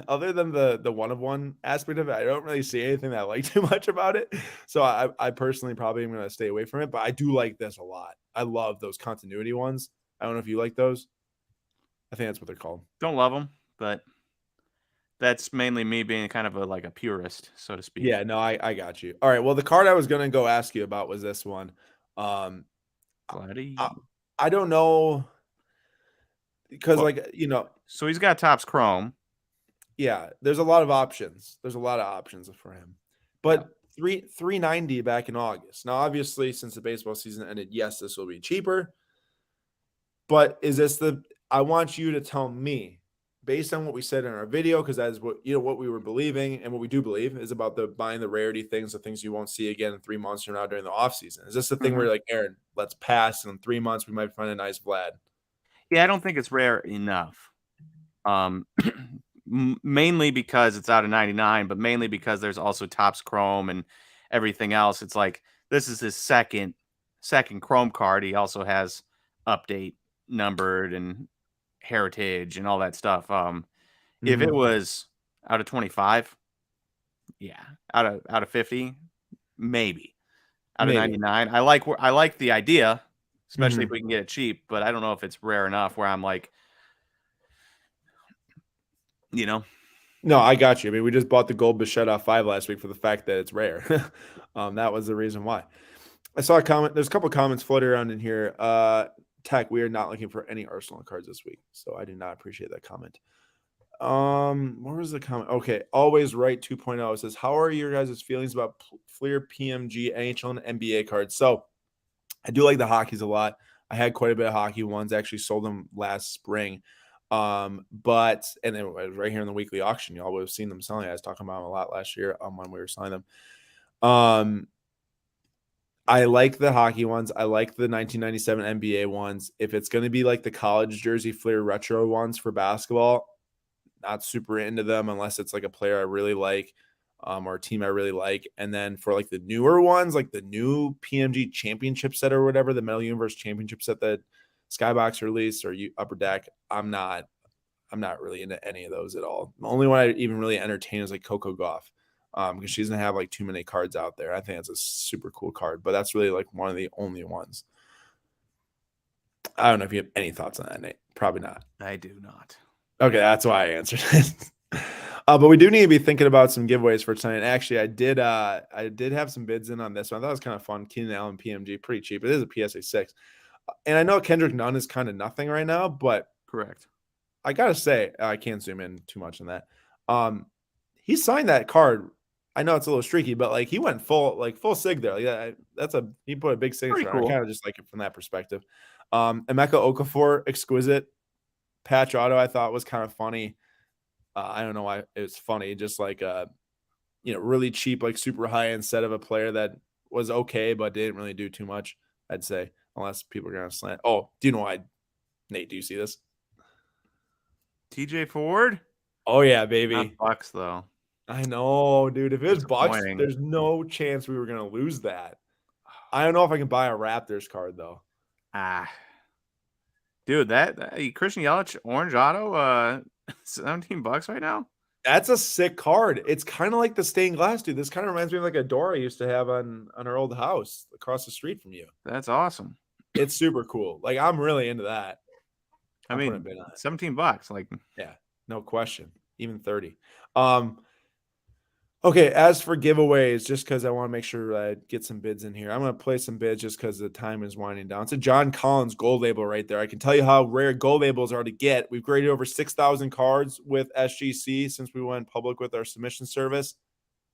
other than the 1-of-1 aspect of it, I don't really see anything that I like too much about it. So I personally probably am going to stay away from it, but I do like this a lot. I love those continuity ones. I don't know if you like those. I think that's what they're called. Don't love them, but that's mainly me being kind of a purist, so to speak. Yeah, no, I got you. All right. Well, the card I was going to go ask you about was this one. I don't know because so he's got Topps Chrome. Yeah, there's a lot of options. There's a lot of options for him. But yeah. $390 back in August. Now, obviously, since the baseball season ended, yes, this will be cheaper. But is this I want you to tell me based on what we said in our video, because that is what what we were believing and what we do believe is about the buying the rarity things, the things you won't see again in 3 months from now during the off season. Is this the thing where you're like, Aaron, let's pass, and in 3 months we might find a nice Vlad? Yeah, I don't think it's rare enough. Mainly because it's out of 99, but mainly because there's also Topps Chrome and everything else. It's like this is his second Chrome card. He also has update numbered and heritage and all that stuff. If it was out of 25, yeah, out of 50, maybe. Out of 99, I like the idea, especially if we can get it cheap, but I don't know if it's rare enough where I'm like, No, I got you. I mean, we just bought the gold Bichette off 5 last week for the fact that it's rare. That was the reason why. I saw a comment. There's a couple comments floating around in here. Tech, we are not looking for any Arsenal cards this week, so I do not appreciate that comment. Where was the comment? Okay, always right 2.0 says, how are your guys' feelings about Fleer, PMG, NHL, and NBA cards? So I do like the hockeys a lot. I had quite a bit of hockey ones. Actually sold them last spring. But and it was right here in the weekly auction. Y'all would have seen them selling. I was talking about them a lot last year when we were selling them. I like the hockey ones. I like the 1997 NBA ones. If it's going to be like the college jersey Fleer retro ones for basketball, not super into them unless it's like a player I really like, or a team I really like. And then for like the newer ones, like the new PMG championship set or whatever, the Metal Universe championship set that Skybox released or Upper Deck, I'm not really into any of those at all. The only one I even really entertain is like Coco Gauff, because she doesn't have like too many cards out there. I think it's a super cool card, but that's really like one of the only ones. I don't know if you have any thoughts on that, Nate. Probably not. I do not. Okay, that's why I answered it. But we do need to be thinking about some giveaways for tonight. Actually, I did have some bids in on this one. I thought it was kind of fun. Keenan Allen PMG, pretty cheap. It is a PSA 6. And I know Kendrick Nunn is kind of nothing right now, but correct. I gotta say, I can't zoom in too much on that. He signed that card. I know it's a little streaky, but like he went full sig there. Like he put a big signature on. I kind of just like it from that perspective. Emeka Okafor, exquisite patch auto. I thought was kind of funny. I don't know why it was funny. Just like really cheap, like super high end set of a player that was okay, but didn't really do too much. I'd say, unless people are gonna slant. Oh, do you know why? Nate, do you see this? TJ Ford? Oh yeah, baby. Not Bucks though. I know, dude. If it was Bucks, there's no chance we were gonna lose that. I don't know if I can buy a Raptors card though. Dude, that Christian Yelich orange auto, $17 right now. That's a sick card. It's kind of like the stained glass, dude. This kind of reminds me of like a door I used to have on our old house across the street from you. That's awesome. It's super cool. Like I'm really into that. I mean, $17. Like, yeah, no question. Even 30. Okay, as for giveaways, just because I want to make sure I get some bids in here, I'm going to play some bids just because the time is winding down. It's a John Collins gold label right there. I can tell you how rare gold labels are to get. We've graded over 6,000 cards with SGC since we went public with our submission service.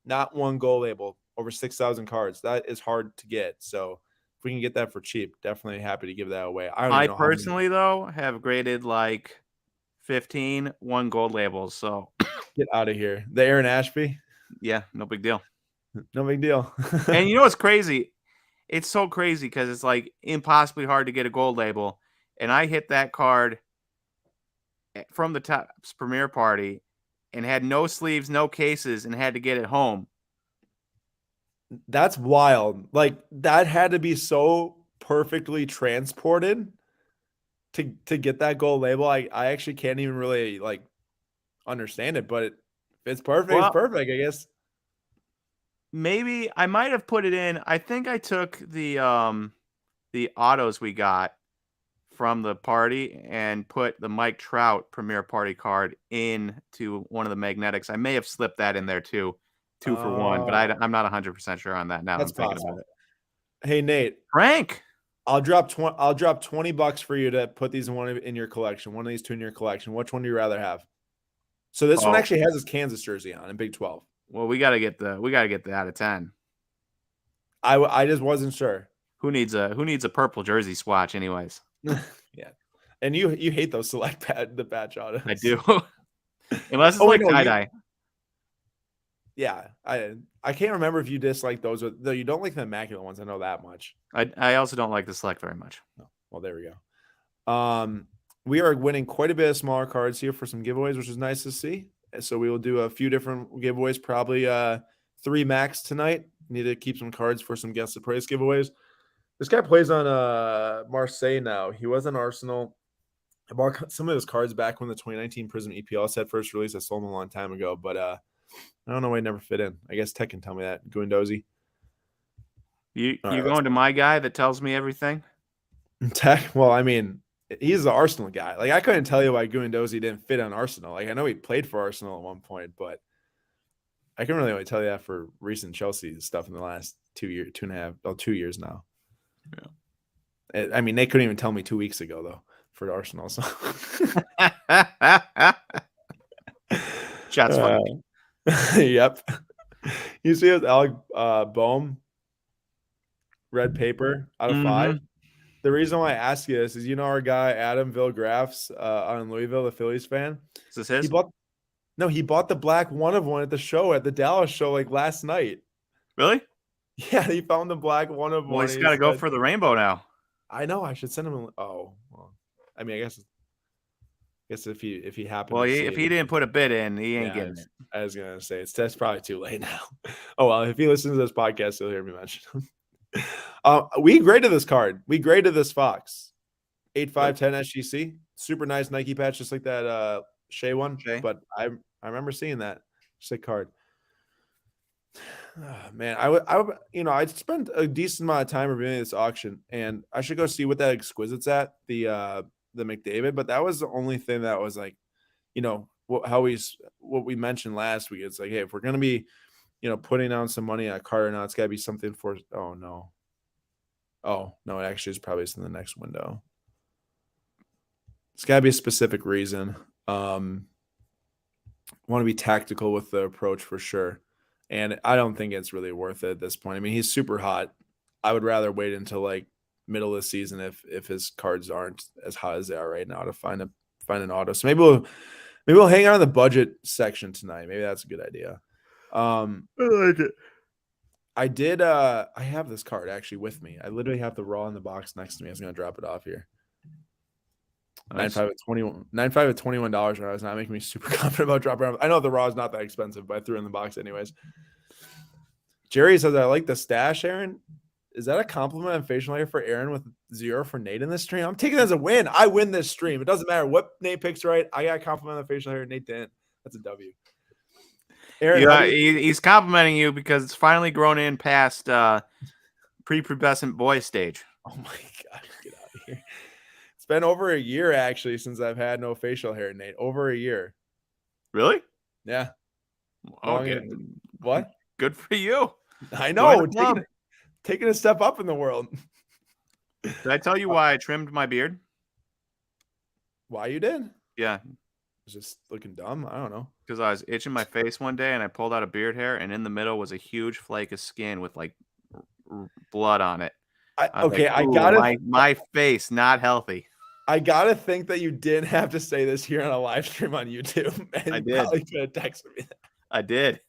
Not one gold label, over 6,000 cards. That is hard to get. So if we can get that for cheap, definitely happy to give that away. I personally, though, have graded like 15 one gold labels. So get out of here. The Aaron Ashby? Yeah, no big deal. No big deal. And you know what's crazy? It's so crazy because it's like impossibly hard to get a gold label. And I hit that card from the Topps premiere party and had no sleeves, no cases, and had to get it home. That's wild. Like that had to be so perfectly transported to get that gold label. I actually can't even really like understand it, but it's perfect. Well, it's perfect, I guess. Maybe I might have put it in. I think I took the autos we got from the party and put the Mike Trout Premier Party card into one of the magnetics. I may have slipped that in there too, 2 for 1, but I'm not 100% sure on that now. That's I'm thinking about it. Hey Nate, Frank, I'll drop $20 for you to put these in your collection. One of these two in your collection. Which one do you rather have? So this one actually has his Kansas jersey on in Big 12. Well, we gotta get the out of 10. I just wasn't sure. Who needs a purple jersey swatch, anyways? Yeah, and you hate those select the patch autos. I do. Unless it's Oh, wait, like no, tie-dye. yeah, I can't remember if you dislike those, though you don't like the immaculate ones. I know that much. I also don't like the select very much. Oh, well, there we go. We are winning quite a bit of smaller cards here for some giveaways, which is nice to see. So we will do a few different giveaways, probably 3 max tonight. Need to keep some cards for some guest price giveaways. This guy plays on Marseille now. He was on Arsenal. I bought some of his cards back when the 2019 Prism EPL set first released. I sold them a long time ago, but I don't know why he never fit in. I guess Tech can tell me that. Guendouzi. You Right, going to my guy that tells me everything? Tech. Well, I mean, he's the Arsenal guy. Like, I couldn't tell you why Guendouzi didn't fit on Arsenal. Like, I know he played for Arsenal at one point, but I can really only tell you that for recent Chelsea stuff in the last 2 years now. Yeah. I mean, they couldn't even tell me 2 weeks ago though for Arsenal. So Shots fired. Yep. You see with Alec Boehm, red paper out of 5. The reason why I ask you this is, you know, our guy Adam Vilgraffs on Louisville, the Phillies fan. Is this his? He bought the black one of one at the show at the Dallas show like last night. Really? Yeah, he found the black one of one. Well, he's got to go for the rainbow now. I know. I should send him. Well, I mean, I guess if he happened. Well, to if he didn't put a bid in, he ain't getting it. I was gonna say that's probably too late now. Oh well, if he listens to this podcast, he'll hear me mention him. We graded this card. We graded this Fox 8510 SGC. Super nice Nike patch, just like that Shea one. Shea. But I remember seeing that sick card. Oh, man, I spent a decent amount of time reviewing this auction, and I should go see what that Exquisite's at, the McDavid. But that was the only thing that was like, you know, what we mentioned last week. It's like, hey, if we're gonna be, you know, putting down some money on a card or not, it's gotta be something for. Oh no, it actually is probably in the next window. It's gotta be a specific reason. Want to be tactical with the approach for sure. And I don't think it's really worth it at this point. I mean, he's super hot. I would rather wait until like middle of the season if his cards aren't as hot as they are right now to find an auto. So maybe we'll hang out in the budget section tonight. Maybe that's a good idea. I like it. I have this card actually with me. I literally have the raw in the box next to me. I was gonna drop it off here. Nice. 9.5 at $21. Right? It's not making me super confident about dropping around. I know the raw is not that expensive, but I threw it in the box anyways. Jerry says, I like the stash, Aaron. Is that a compliment on facial hair for Aaron with 0 for Nate in this stream? I'm taking it as a win. I win this stream. It doesn't matter what Nate picks right. I got a compliment on facial hair. Nate didn't. That's a W. Aaron, he's complimenting you because it's finally grown in past prepubescent boy stage. Oh my God. Get out of here. It's been over a year actually since I've had no facial hair, Nate. Over a year. Really? Yeah. Okay. What? Good for you. I know. Taking a step up in the world. Did I tell you why I trimmed my beard? Why you did? Yeah. Was just looking dumb. I don't know. Because I was itching my face one day and I pulled out a beard hair, and in the middle was a huge flake of skin with like blood on it. I gotta my face not healthy. I gotta think that you didn't have to say this here on a live stream on YouTube. And I you did. probably could have texted me that. I did.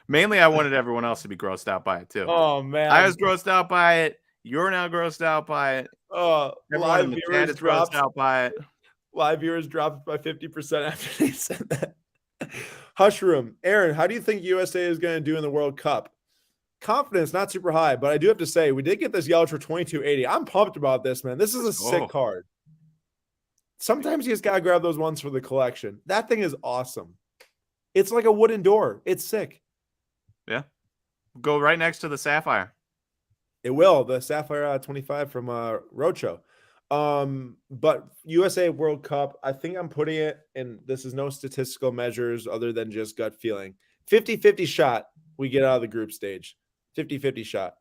Mainly, I wanted everyone else to be grossed out by it too. Oh man, I was grossed out by it. You're now grossed out by it. Live viewers dropped out by it. Live viewers dropped by 50% after they said that. Hushroom, Aaron, how do you think USA is going to do in the World Cup? Confidence not super high, but I do have to say we did get this Yelich for 2280. I'm pumped about this, man. This is a sick card. Sometimes you just gotta grab those ones for the collection. That thing is awesome. It's like a wooden door. It's sick. Yeah, go right next to the Sapphire. It will. The Sapphire 25 from Roadshow. But USA World Cup, I think I'm putting it in. This is no statistical measures other than just gut feeling. 50-50 shot. We get out of the group stage. 50-50 shot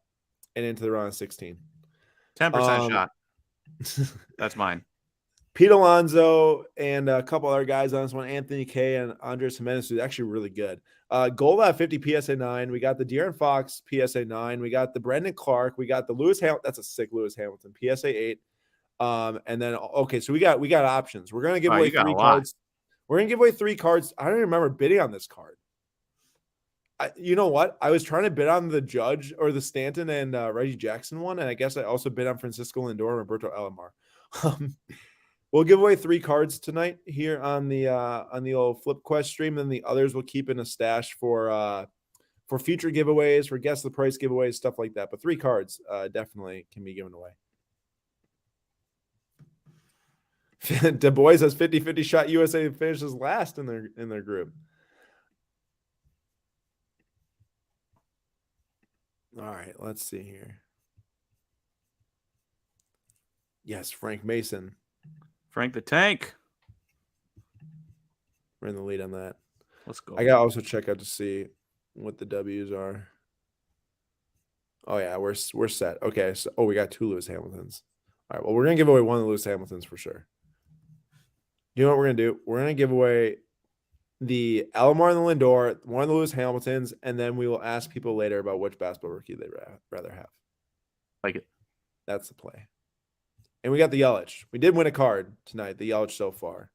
and into the round of 16. 10% shot. That's mine. Pete Alonso and a couple other guys on this one, Anthony K and Andres Jimenez, who's actually really good. Gold at 50 PSA 9. We got the De'Aaron Fox PSA 9. We got the Brendan Clark. We got the Lewis Hamilton. That's a sick Lewis Hamilton PSA 8. And then so we got options. We're gonna give away 3 cards. We're going to give away 3 cards. I don't even remember bidding on this card. You know what? I was trying to bid on the Judge or the Stanton and Reggie Jackson one, and I guess I also bid on Francisco Lindor and Roberto Alomar. We'll give away 3 cards tonight here on the old Flip Quest stream, and the others we'll keep in a stash for future giveaways, for guess the price giveaways, stuff like that. But 3 cards definitely can be given away. Du Bois has 50-50 shot USA finishes last in their group. All right, let's see here. Yes, Frank Mason. Frank the Tank. We're in the lead on that. Let's go. I got to also check out to see what the W's are. Oh, yeah, we're set. Okay, so we got 2 Lewis Hamiltons. All right, well, we're going to give away 1 of the Lewis Hamiltons for sure. You know what we're going to do? We're going to give away the Alomar and the Lindor, 1 of the Lewis Hamiltons, and then we will ask people later about which basketball rookie they'd rather have. Like it. That's the play. And we got the Yelich. We did win a card tonight, the Yelich so far.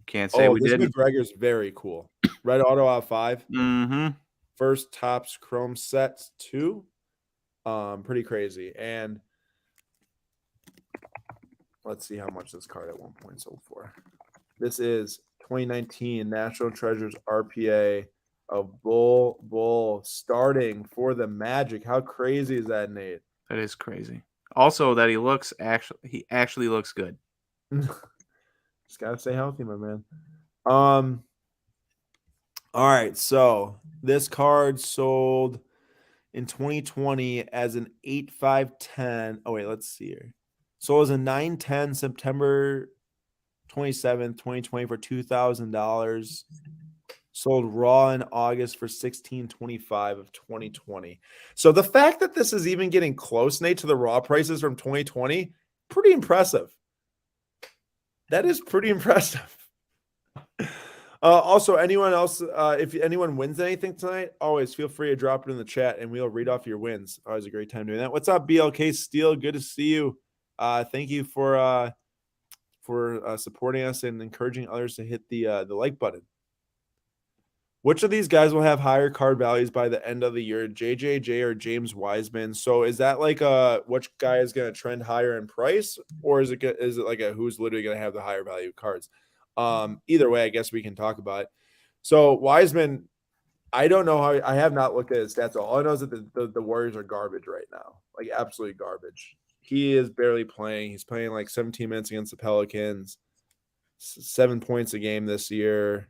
Can't say we didn't. McGregor's very cool. Red auto out of 5. Mm-hmm. First Topps Chrome set 2. Pretty crazy. And let's see how much this card at one point sold for. This is 2019 National Treasures RPA of Bull starting for the Magic. How crazy is that, Nate? That is crazy. Also, that he actually looks good. Just gotta stay healthy, my man. All right, so this card sold in 2020 as an 8/5/10. Oh wait, let's see here. Sold as a 9/10 September 27th, 2020 for $2,000. Sold raw in August for $1,625 of 2020. So the fact that this is even getting close, Nate, to the raw prices from 2020, pretty impressive. That is pretty impressive. Also, anyone else, if anyone wins anything tonight, always feel free to drop it in the chat and we'll read off your wins. Always a great time doing that. What's up, BLK Steel? Good to see you. Thank you for supporting us and encouraging others to hit the like button. Which of these guys will have higher card values by the end of the year, JJJ or James Wiseman? So is that like which guy is going to trend higher in price, or is it like who's literally going to have the higher value cards? Either way, I guess we can talk about it. So Wiseman, I don't know how. I have not looked at his stats. All I know is that the Warriors are garbage right now, like absolutely garbage. He is barely playing. He's playing like 17 minutes against the Pelicans, 7 points a game this year.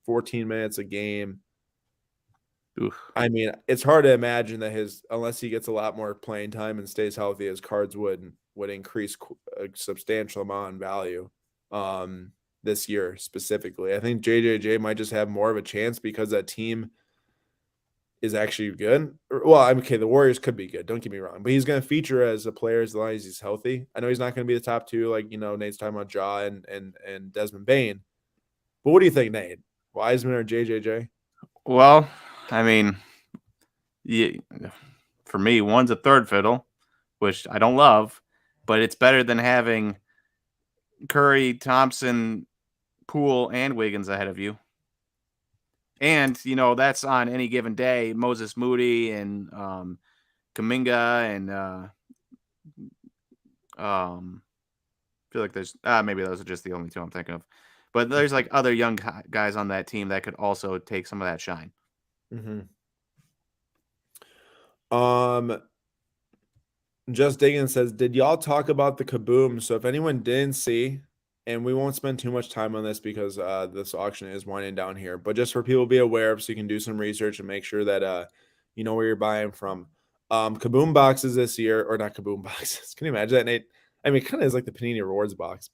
14 minutes a game. Oof. I mean, it's hard to imagine that unless he gets a lot more playing time and stays healthy, his cards would increase a substantial amount in value this year specifically. I think JJJ might just have more of a chance because that team is actually good. Well, I'm okay. The Warriors could be good. Don't get me wrong, but he's going to feature as a player as long as he's healthy. I know he's not going to be the top 2, like Nate's talking about Ja and Desmond Bane. But what do you think, Nate? Wiseman or JJJ? Well, I mean, yeah, for me, one's a third fiddle, which I don't love, but it's better than having Curry, Thompson, Poole, and Wiggins ahead of you. And, that's on any given day. Moses Moody and Kuminga and I feel like there's maybe those are just the only 2 I'm thinking of. But there's like other young guys on that team that could also take some of that shine. Mm-hmm. Just Diggins says, did y'all talk about the Kaboom? So if anyone didn't see, and we won't spend too much time on this because this auction is winding down here, but just for people to be aware of so you can do some research and make sure that you know where you're buying from. Kaboom boxes this year, or not Kaboom boxes. Can you imagine that, Nate? I mean, it kind of is like the Panini Rewards box,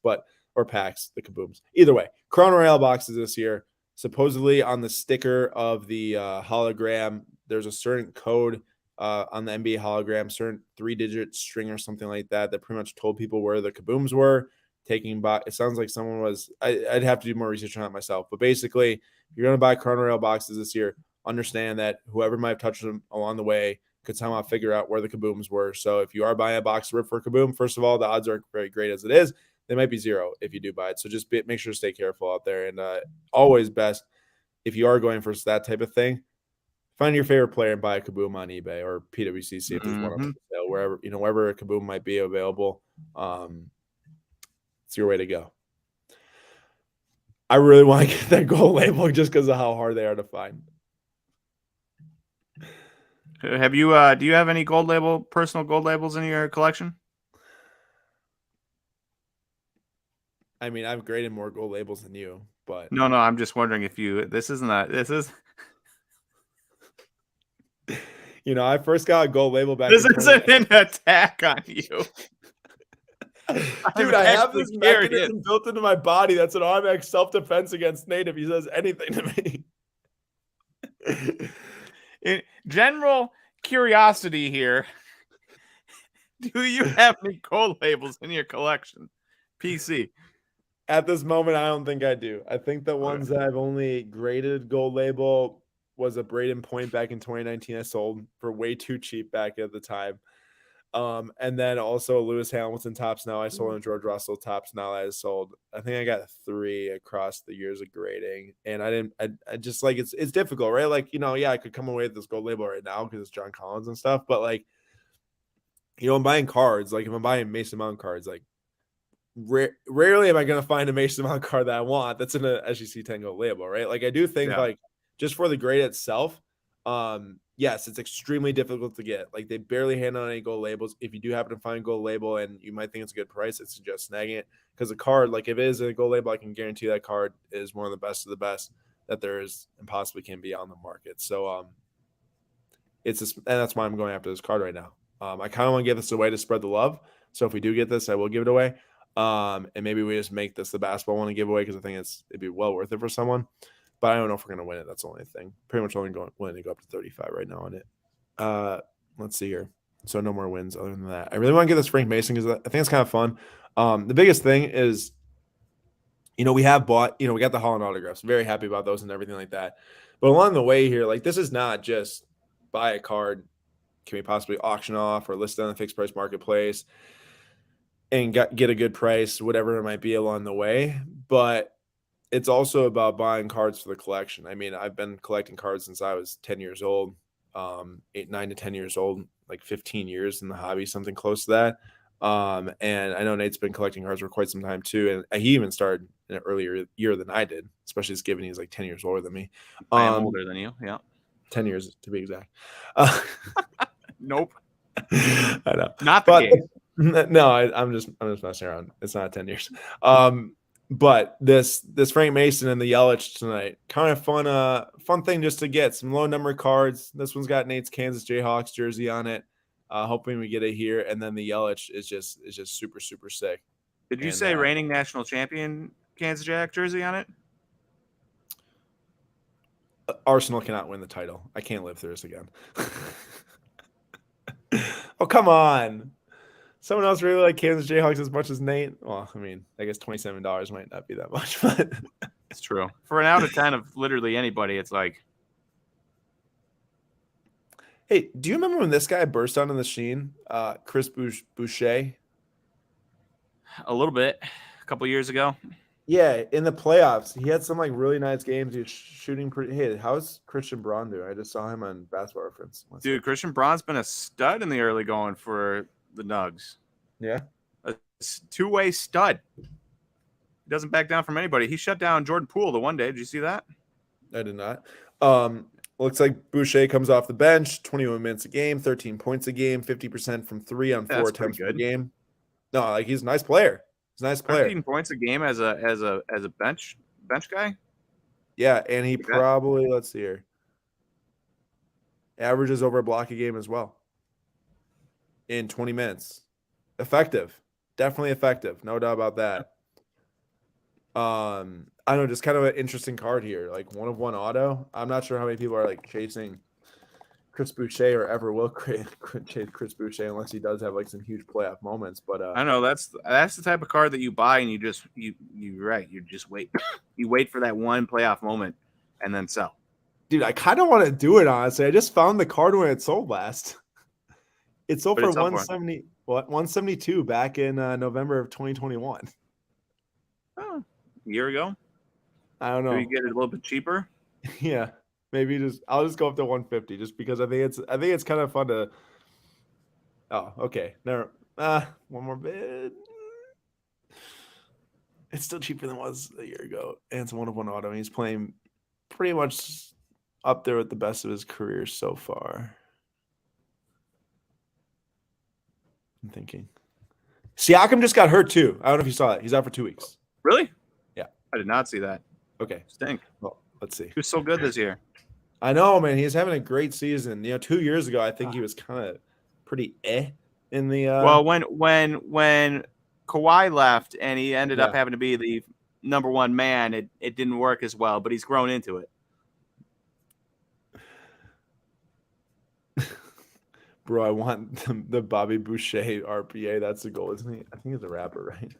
or packs, the Kabooms. Either way, Crown Royale boxes this year. Supposedly on the sticker of the hologram, there's a certain code on the NBA hologram, certain 3-digit string or something like that pretty much told people where the Kabooms were. It sounds like someone was. I'd have to do more research on it myself. But basically, if you're going to buy Crown Royale boxes this year, understand that whoever might have touched them along the way could somehow figure out where the Kabooms were. So if you are buying a box for Kaboom, first of all, the odds aren't very great as it is. They might be 0 if you do buy it. So just make sure to stay careful out there. And always best, if you are going for that type of thing, find your favorite player and buy a Kaboom on eBay or PWCC if there's one on sale, wherever a Kaboom might be available. It's your way to go. I really want to get that gold label just because of how hard they are to find. Have you? Do you have any personal gold labels in your collection? I mean, I've graded more gold labels than you, but no, I'm just wondering if you. This is. I first got a gold label back. This isn't an attack on you. Dude, I have this mechanism built into my body that's an automatic self-defense against Nate if he says anything to me. In general curiosity here, do you have any gold labels in your collection? PC. At this moment, I don't think I do. I think the ones that I've only graded gold label was a Braden Point back in 2019 I sold for way too cheap back at the time. And then also Lewis Hamilton tops now I sold, and George Russell tops now I sold. I think I got 3 across the years of grading, and I just like it's difficult, right? Like, I could come away with this gold label right now because it's John Collins and stuff, but like, I'm buying cards. Like if I'm buying Mason Mount cards, like rarely am I going to find a Mason Mount card that I want that's in a SGC 10 gold label, right? Like I do think like just for the grade itself, yes, it's extremely difficult to get. Like they barely hand out any gold labels. If you do happen to find a gold label and you might think it's a good price, I suggest snagging it because the card, like if it is a gold label, I can guarantee that card is one of the best that there is and possibly can be on the market. So and that's why I'm going after this card right now. I kind of want to give this away to spread the love. So if we do get this, I will give it away. And maybe we just make this the basketball one to give away because I think it'd be well worth it for someone. But I don't know if we're going to win it. That's the only thing. Pretty much only willing to go up to 35 right now on it. Let's see here. So no more wins other than that. I really want to get this Frank Mason because I think it's kind of fun. The biggest thing is, we have bought, we got the Holland autographs. Very happy about those and everything like that. But along the way here, like this is not just buy a card. Can we possibly auction off or list it on the fixed price marketplace and get a good price, whatever it might be along the way. But it's also about buying cards for the collection. I mean, I've been collecting cards since I was 10 years old, 9 to 10 years old, like 15 years in the hobby, something close to that. And I know Nate's been collecting cards for quite some time too. And he even started in an earlier year than I did, especially just given he's like 10 years older than me. I am older than you. Yeah. 10 years to be exact. Nope. I know. Not the case. No, I'm just messing around. It's not 10 years. But this Frank Mason and the Yelich tonight, kind of fun thing just to get some low number cards. This one's got Nate's Kansas Jayhawks jersey on it. Hoping we get it here, and then the Yelich is just super super sick. Did you say reigning national champion Kansas Jayhawks jersey on it? Arsenal cannot win the title. I can't live through this again. Oh come on. Someone else really like Kansas Jayhawks as much as Nate? Well, I mean, I guess $27 might not be that much, but it's true. For an out of 10 of literally anybody, it's like. Hey, do you remember when this guy burst onto the scene? Chris Boucher? A little bit. A couple years ago. Yeah, in the playoffs. He had some like really nice games. He was shooting pretty. Hey, how's Christian Braun doing? I just saw him on Basketball Reference. Dude, Christian Braun's been a stud in the early going for the Nugs. Yeah. A two-way stud. He doesn't back down from anybody. He shut down Jordan Poole the one day. Did you see that? I did not. Looks like Boucher comes off the bench, 21 minutes a game, 13 points a game, 50% from 3 on 4 attempts per game. No, like he's a nice player. He's a nice player. 13 points a game as a bench guy? Yeah, and he probably, let's see here, averages over a block a game as well in 20 minutes. Effective. Definitely effective. No doubt about that. I don't know, just kind of an interesting card here. Like 1/1 auto. I'm not sure how many people are like chasing Chris Boucher or ever will chase Chris Boucher unless he does have like some huge playoff moments. But I know that's the type of card that you buy and you just wait. You wait for that one playoff moment and then sell. Dude, I kind of want to do it honestly. I just found the card when it sold last. It sold for 172 back in November of 2021. a year ago? I don't Do know. you get it a little bit cheaper? Yeah, maybe I'll just go up to 150 just because I think it's kind of fun to. Oh, okay. Never. One more bid. It's still cheaper than it was a year ago, and it's a 1-of-1 auto. And he's playing pretty much up there with the best of his career so far. I'm thinking. Siakam just got hurt too. I don't know if you saw it. He's out for 2 weeks. Really? Yeah. I did not see that. Okay. Stink. Well, let's see. He was so good this year. I know, man. He's having a great season. 2 years ago, I think he was kind of pretty in the. Well, when Kawhi left and he ended up Yeah. having to be the number one man, it didn't work as well, but he's grown into it. Bro, I want the Bobby Boucher RPA. That's the goal, isn't he? I think he's a rapper, right?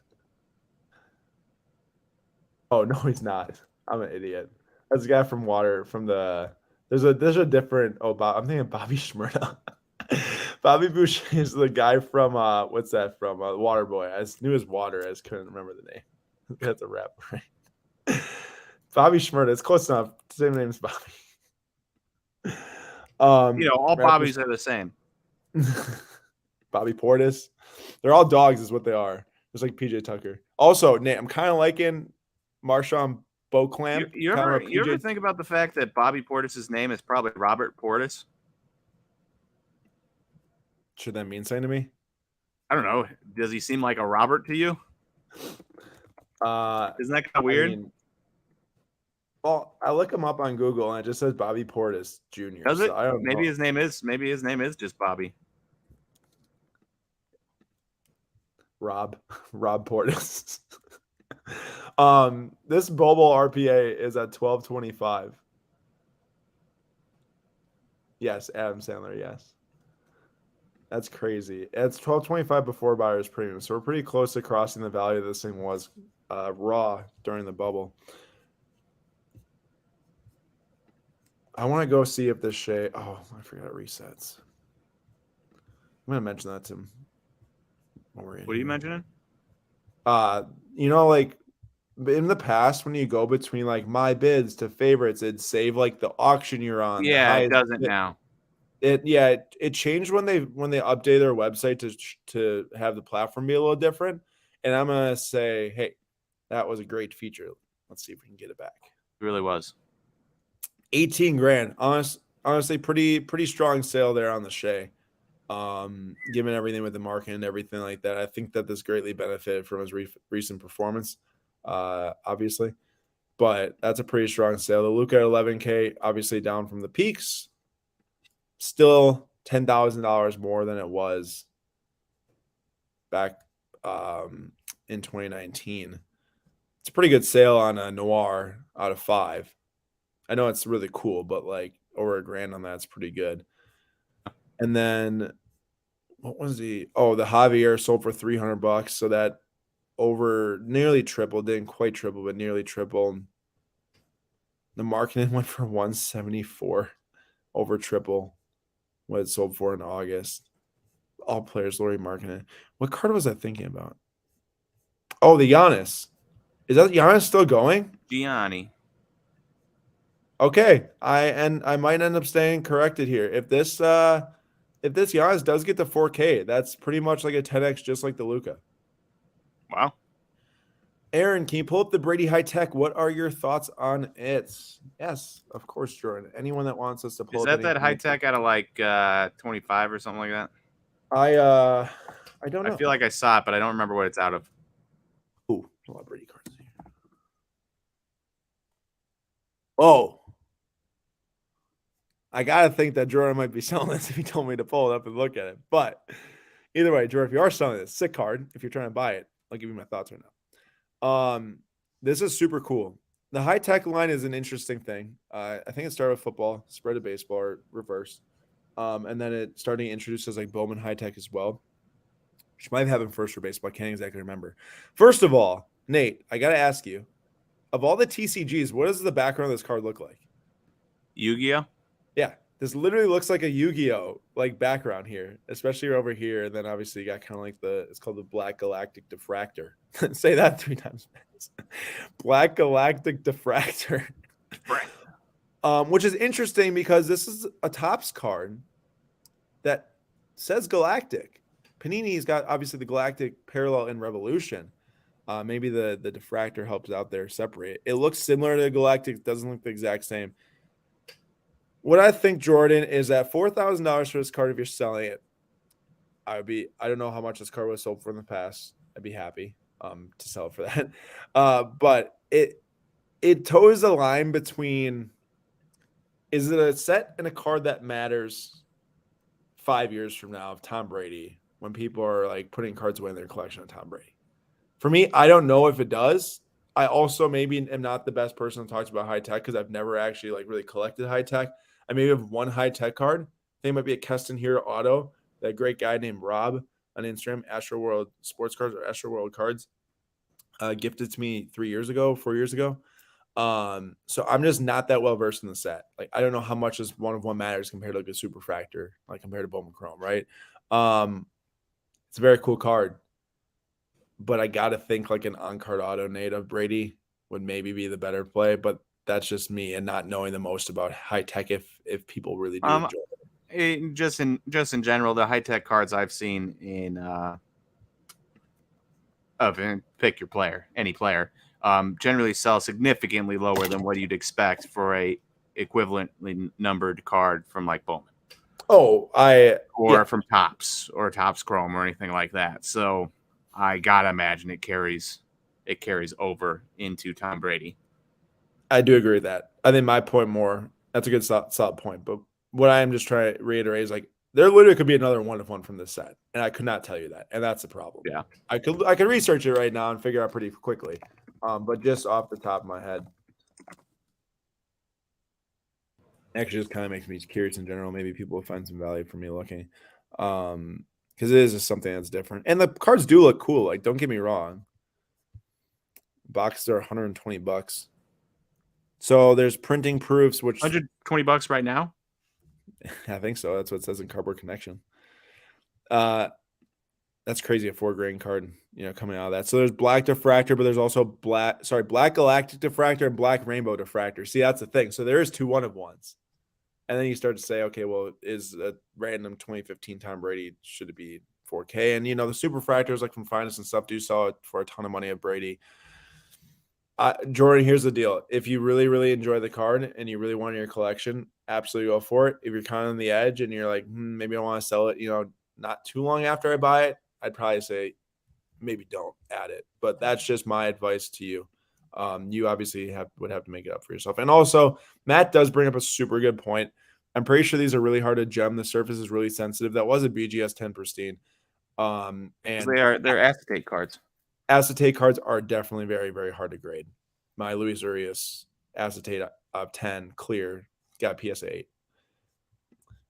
Oh no, he's not. I'm an idiot. That's the guy from Water from the. There's a different. Oh, I'm thinking Bobby Shmurda. Bobby Boucher is the guy from what's that from Waterboy? I knew as Water, I just couldn't remember the name. That's a rapper, right? Bobby Shmurda. It's close enough. Same name as Bobby. All rappers. Bobbies are the same. Bobby Portis. They're all dogs, is what they are. Just like PJ Tucker. Also, Nate, I'm kind of liking Marshawn Beauclamp. You ever think about the fact that Bobby Portis' name is probably Robert Portis? Should that mean something to me? I don't know. Does he seem like a Robert to you? Isn't that kind of weird? Well, I look him up on Google and it just says Bobby Portis Jr. Does it? So I don't know. Maybe his name is just Bobby. Rob Portis. This Bobo RPA is at 1225. Yes, Adam Sandler, yes. That's crazy. It's 1225 before buyer's premium. So we're pretty close to crossing the value this thing was raw during the bubble. I want to go see if this Shea. Oh, I forgot it resets. I'm gonna mention that to him. What are you mentioning? Like in the past, when you go between like my bids to favorites, it'd save like the auction you're on. Yeah, it doesn't now. It changed when they updated their website to have the platform be a little different. And I'm gonna say, hey, that was a great feature. Let's see if we can get it back. It really was. 18 grand. Honestly, pretty strong sale there on the Shea. Given everything with the market and everything like that, I think that this greatly benefited from his recent performance, obviously. But that's a pretty strong sale. The Luka at 11K, obviously down from the peaks, still $10,000 more than it was back in 2019. It's a pretty good sale on a Noir out of 5. I know it's really cool, but like over $1,000 on that's pretty good. And then what was the Javier sold for $300, so that over nearly tripled, didn't quite triple, but nearly tripled. The marketing went for 174, over triple what it sold for in August. All players lowering marketing. What card was I thinking about? Oh, the Giannis. Is that Giannis still going? Gianni. Okay, I might end up staying corrected here. If this Giannis does get to 4K, that's pretty much like a 10x, just like the Luka. Wow. Aaron, can you pull up the Brady High Tech? What are your thoughts on it? Yes, of course, Jordan. Anyone that wants us to pull up that High Tech out of like 25 or something like that? I don't know. I feel like I saw it, but I don't remember what it's out of. Ooh, a lot of Brady cards here. Oh. I gotta think that Jordan might be selling this if he told me to pull it up and look at it. But either way, Jordan, if you are selling this, sick card. If you're trying to buy it, I'll give you my thoughts right now. This is super cool. The High Tech line is an interesting thing. I think it started with football, spread to baseball, or reverse. And then it started to introduce as like Bowman High Tech as well. Which might have happened first for baseball. I can't exactly remember. First of all, Nate, I gotta ask you, of all the TCGs, what does the background of this card look like? Yu-Gi-Oh? Yeah. This literally looks like a Yu-Gi-Oh like background here, especially over here. And then obviously you got kind of like it's called the Black Galactic Diffractor. Say that 3 times fast. Black Galactic Diffractor. Right. Which is interesting because this is a Topps card that says Galactic. Panini's got obviously the Galactic Parallel and Revolution. Maybe the diffractor helps out there separate. It looks similar to Galactic, doesn't look the exact same. What I think, Jordan, is at $4,000 for this card, if you're selling it, I don't know how much this card was sold for in the past. I'd be happy to sell it for that. But it toes the line between, is it a set and a card that matters 5 years from now of Tom Brady when people are like putting cards away in their collection of Tom Brady? For me, I don't know if it does. I also maybe am not the best person to talk about high tech because I've never actually like really collected high tech. I maybe have one high tech card. I think it might be a Keston Hero auto. That great guy named Rob on Instagram, Astro World Sports Cards or Astro World Cards, gifted to me 4 years ago. So I'm just not that well versed in the set. Like I don't know how much this one of one matters compared to like a super fractor, like compared to Bowman Chrome, right? It's a very cool card. But I gotta think like an on-card auto Nate of Brady would maybe be the better play. But that's just me and not knowing the most about high tech if people really do enjoy it. Just in general, the high tech cards I've seen in pick your player, any player, generally sell significantly lower than what you'd expect for a equivalently numbered card from like Bowman. From Topps or Topps Chrome or anything like that. So I gotta imagine it carries over into Tom Brady. I do agree with that. I think my point more. That's a good solid point. But what I am just trying to reiterate is like there literally could be another one of one from this set, and I could not tell you that, and that's the problem. Yeah, I could research it right now and figure out pretty quickly, but just off the top of my head, actually, just kind of makes me curious in general. Maybe people will find some value for me looking, because it is just something that's different, and the cards do look cool. Like, don't get me wrong. Boxes are $120. So there's printing proofs, which $120 right now. I think so. That's what it says in Cardboard Connection. That's crazy. A $4,000 card, coming out of that. So there's black diffractor, but there's also black galactic diffractor and black rainbow diffractor. See, that's the thing. So there is 2 one-of-ones. And then you start to say, okay, well, is a random 2015 Tom Brady, should it be 4K? And the super fractors like from Finest and stuff do sell it for a ton of money of Brady. Jordan, here's the deal. If you really, really enjoy the card and you really want it in your collection, absolutely go for it. If you're kind of on the edge and you're like, maybe I want to sell it, not too long after I buy it, I'd probably say maybe don't add it. But that's just my advice to you. You obviously would have to make it up for yourself. And also, Matt does bring up a super good point. I'm pretty sure these are really hard to gem. The surface is really sensitive. That was a BGS 10 pristine. And they're acetate cards. Acetate cards are definitely very, very hard to grade. My Luis Urias acetate of 10 clear got PSA 8.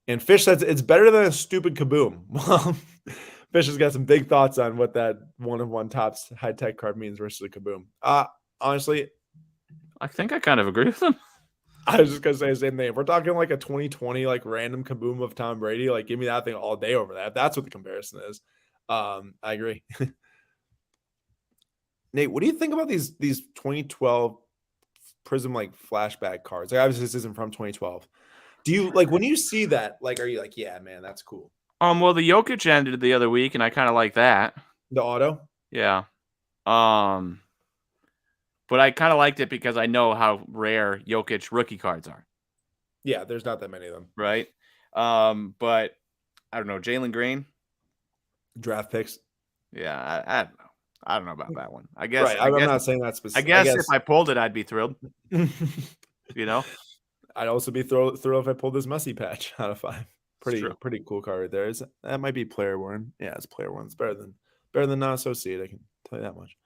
And Fish says it's better than a stupid Kaboom. Well, Fish has got some big thoughts on what that one-of-one Topps high-tech card means versus a Kaboom. Honestly, I think I kind of agree with him. I was just going to say the same thing. If we're talking like a 2020 like random Kaboom of Tom Brady, like give me that thing all day over that. If that's what the comparison is. I agree. Nate, what do you think about these 2012 Prism like flashback cards? Like obviously this isn't from 2012. Do you like when you see that? Like, are you like, yeah, man, that's cool? Well, the Jokic ended the other week, and I kind of like that. The auto, yeah. But I kind of liked it because I know how rare Jokic rookie cards are. Yeah, there's not that many of them, right? But I don't know, Jalen Green, draft picks. Yeah, I don't know. I don't know about that one. I guess. Right. I'm not saying that specific. I guess if I pulled it, I'd be thrilled. I'd also be thrilled if I pulled this Messi patch out of 5. Pretty cool card right there. That might be player worn. Yeah, it's player worn. It's better than not associated. I can tell you that much.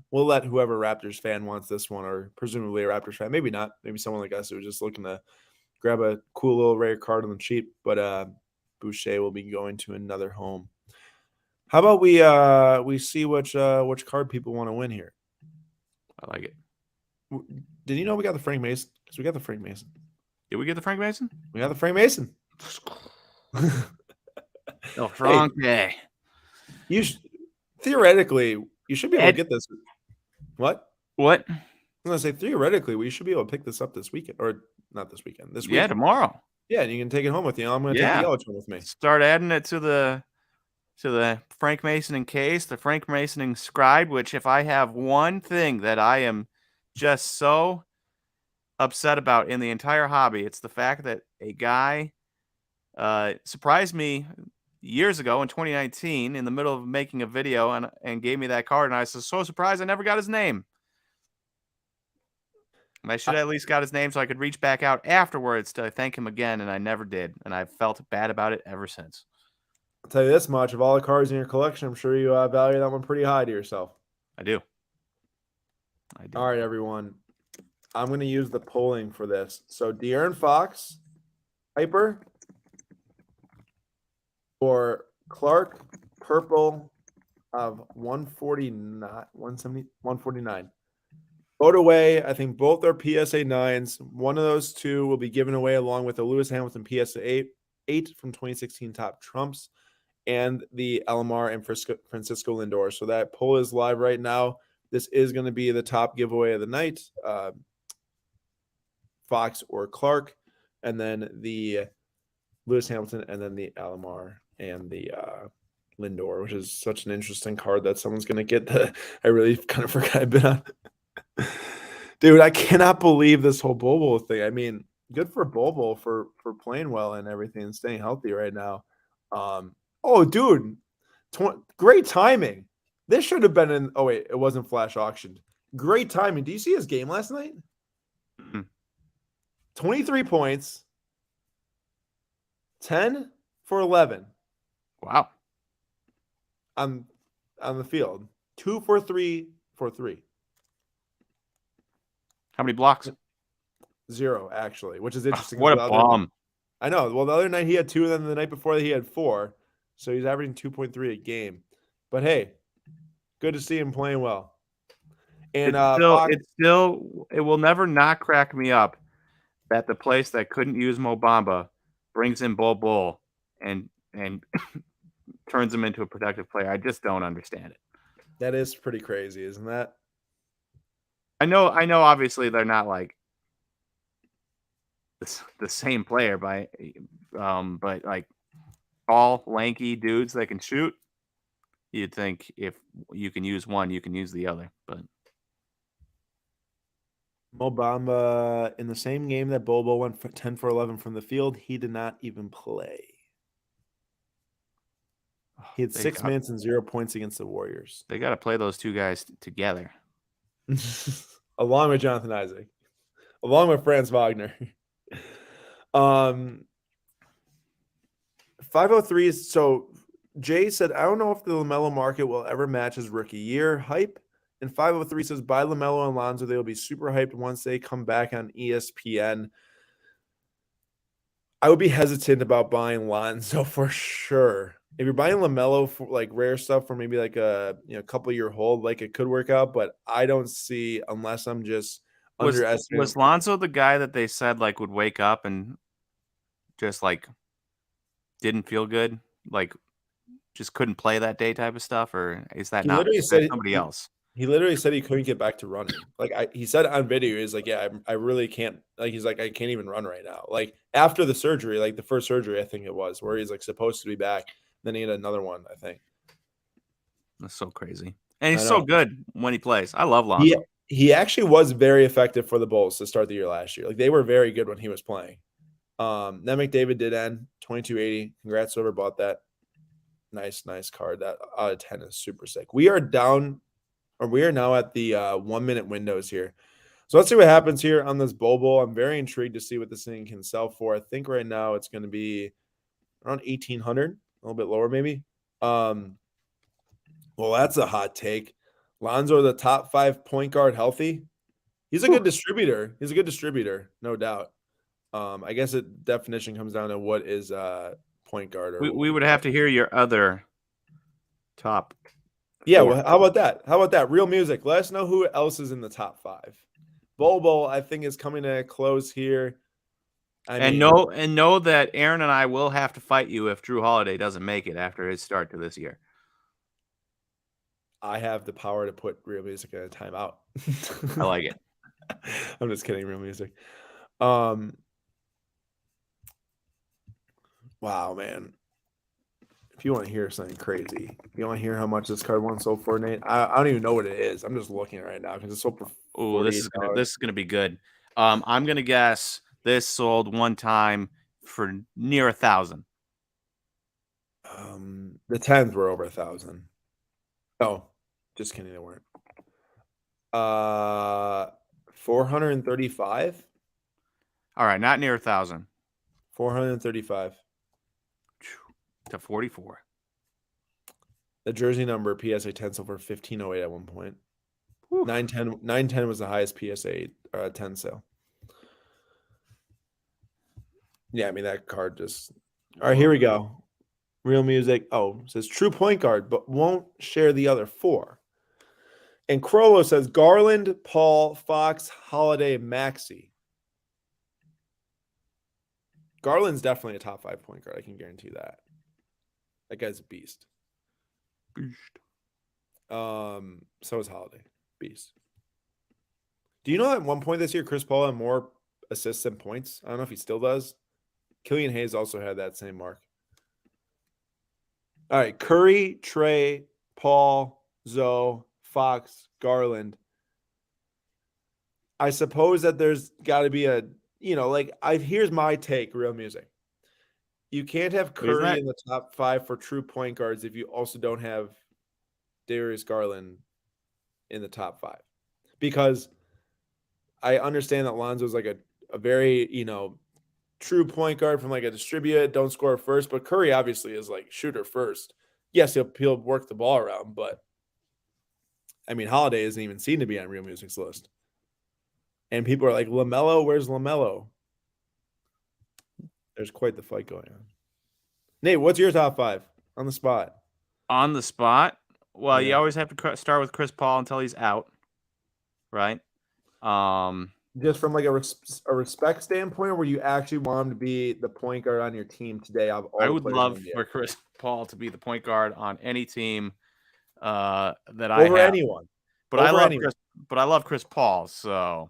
We'll let whoever Raptors fan wants this one, or presumably a Raptors fan. Maybe not. Maybe someone like us who was just looking to grab a cool little rare card on the cheap. But Boucher will be going to another home. How about we see which card people want to win here? I like it. Did you know we got the Frank Mason? Because we got the Frank Mason. Did we get the Frank Mason? We got the Frank Mason. El Frank. You theoretically, you should be able to get this. What? What? I'm gonna say theoretically, we should be able to pick this up this weekend, or not this weekend. This week. Tomorrow. Yeah, and you can take it home with you. I'm gonna take the yellow one with me. Start adding it to the Frank Mason in case, the Frank Mason inscribed. Which, if I have one thing that I am just so upset about in the entire hobby, it's the fact that a guy surprised me years ago in 2019 in the middle of making a video and gave me that card, and I was so surprised I never got his name. And I should have at least got his name so I could reach back out afterwards to thank him again, and I never did, and I've felt bad about it ever since. I'll tell you this much: of all the cards in your collection, I'm sure you value that one pretty high to yourself. I do. All right, everyone. I'm going to use the polling for this. So De'Aaron Fox, Hyper, or Clark, purple of 149, 170, 149. Vote away. I think both are PSA 9s. One of those two will be given away along with the Lewis Hamilton PSA 8 from 2016 Top Trumps and the Elmar and Francisco Lindor. So that poll is live right now. This is going to be the top giveaway of the night. Fox or Clark, and then the Lewis Hamilton, and then the Alomar and the Lindor, which is such an interesting card that someone's going to get that I really kind of forgot I've been on. Dude, I cannot believe this whole Bobo thing. I mean, good for Bobo for playing well and everything and staying healthy right now. Oh, dude, great timing. This should have been in. Oh wait, it wasn't flash auctioned. Great timing. Do you see his game last night? Mm-hmm. 23 points, 10 for 11. Wow. On the field. 2 for 3 for 3. How many blocks? 0, actually, which is interesting. What a bomb. I know. Well, the other night he had 2, and then the night before he had 4. So he's averaging 2.3 a game. But hey, good to see him playing well. And it will never not crack me up that the place that couldn't use Mo Bamba brings in Bull and turns him into a productive player. I just don't understand it. That is pretty crazy, isn't that? I know obviously they're not like the same player but like tall, lanky dudes that can shoot, you'd think if you can use one, you can use the other. But Mo Bamba, in the same game that Bobo went for 10 for 11 from the field, he did not even play. He had 6 minutes and 0 points against the Warriors. They got to play those two guys together. Along with Jonathan Isaac. Along with Franz Wagner. 503 is, so Jay said, I don't know if the LaMelo market will ever match his rookie year hype. And 503 says, buy LaMelo and Lonzo. They will be super hyped once they come back on ESPN. I would be hesitant about buying Lonzo for sure. If you're buying LaMelo for like rare stuff for maybe like a couple year hold, like it could work out, but I don't see, unless I'm just underestimating. Was Lonzo the guy that they said like would wake up and just like didn't feel good, like just couldn't play that day type of stuff, or is that not somebody else? He literally said he couldn't get back to running. Like he said on video, he's like, yeah, I really can't. Like he's like, I can't even run right now. Like after the surgery, like the first surgery, I think it was, where he's like supposed to be back. Then he had another one, I think. That's so crazy, and he's so good when he plays. I love Lonzo. He actually was very effective for the Bulls to start the year last year. Like they were very good when he was playing. Then McDavid did end 2280. Congrats, whoever bought that. Nice card. That out of 10 is super sick. We are now at the 1 minute windows here. So let's see what happens here on this Bobo. I'm very intrigued to see what this thing can sell for. I think right now it's going to be around 1,800, a little bit lower maybe. Well, that's a hot take. Lonzo, the top 5 point guard, healthy. He's a good distributor. He's a good distributor, no doubt. I guess the definition comes down to what is point guard. Or we would have to hear your other top. Yeah, well, how about that? How about that? Real music. Let us know who else is in the top 5. Bobo, I think, is coming to a close here. And know that Aaron and I will have to fight you if Drew Holiday doesn't make it after his start to this year. I have the power to put Real Music in a timeout. I like it. I'm just kidding, Real Music. Wow, man. If you want to hear something crazy, you want to hear how much this card once sold for, Nate? I don't even know what it is. I'm just looking right now because it's sold for Oh, this is gonna be good. I'm gonna guess this sold one time for near 1,000. The 10s were over 1,000. Oh, just kidding, they weren't. 435. All right, not near 1,000. 435 to 44. The jersey number PSA 10 sold for 1,508 at one point. 910 was the highest PSA 10 sale. Yeah, I mean that card just. All right, here we go. Real Music. Oh, says true point guard, but won't share the other 4. And Crollo says Garland, Paul, Fox, Holiday, Maxey. Garland's definitely a top 5 point guard. I can guarantee that. That guy's a beast. So is Holiday. Beast. Do you know that at one point this year, Chris Paul had more assists than points? I don't know if he still does. Killian Hayes also had that same mark. All right, Curry, Trey, Paul, Zoe, Fox, Garland. I suppose that there's got to be a, here's my take, Real Music. You can't have Curry in the top 5 for true point guards if you also don't have Darius Garland in the top 5. Because I understand that Lonzo's like a very, true point guard from like a distributor, don't score first, but Curry obviously is like shooter first. Yes, he'll work the ball around, but I mean, Holiday isn't even seen to be on Real Music's list. And people are like, LaMelo, where's LaMelo? There's quite the fight going on. Nate, what's your top 5 on the spot? On the spot? Well, you always have to start with Chris Paul until he's out, right? Just from like a respect standpoint, or where you actually want him to be the point guard on your team today? I would love for Chris Paul to be the point guard on any team that I have. Over anyone. But I love Chris Paul, so.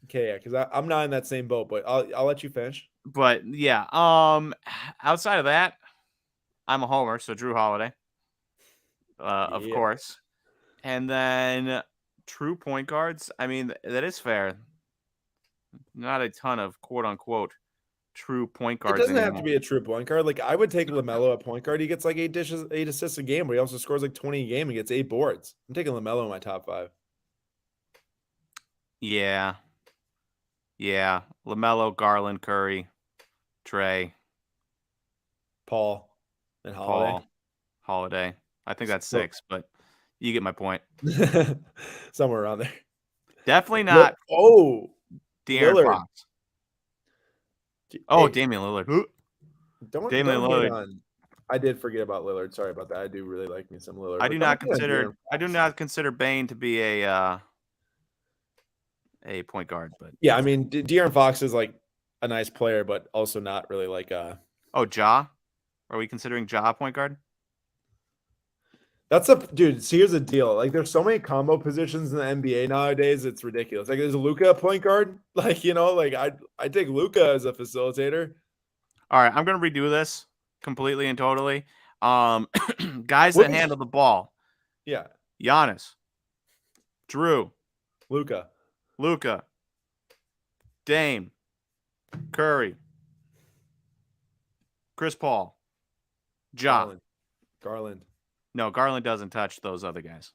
Okay, yeah, because I'm not in that same boat, but I'll let you finish. But yeah, outside of that, I'm a homer, so Drew Holiday, of course. And then true point guards, I mean, that is fair. Not a ton of quote unquote true point guards. It doesn't have to be a true point guard. Like I would take LaMelo at point guard. He gets like 8 assists a game, but he also scores like 20 a game and gets 8 boards. I'm taking LaMelo in my top 5. Yeah. LaMelo, Garland, Curry, Trey, Paul, and Holiday. Holiday. I think that's 6, but you get my point. Somewhere around there. Definitely not. De'Aaron Fox. Damian Lillard. Don't Lillard. On. I did forget about Lillard. Sorry about that. I do really like me some Lillard. I do not consider Bane to be a point guard, but yeah, I mean De'Aaron Fox is like a nice player, but also not really like a. Oh, Ja? Are we considering Ja a point guard? That's dude. See, here's the deal. Like, there's so many combo positions in the NBA nowadays. It's ridiculous. Like, there's Luka a point guard. Like, I take Luka as a facilitator. All right, I'm gonna redo this completely and totally. Guys that handle the ball. Yeah. Giannis. Drew. Luka. Dame. Curry. Chris Paul. Ja. Garland. No, Garland doesn't touch those other guys.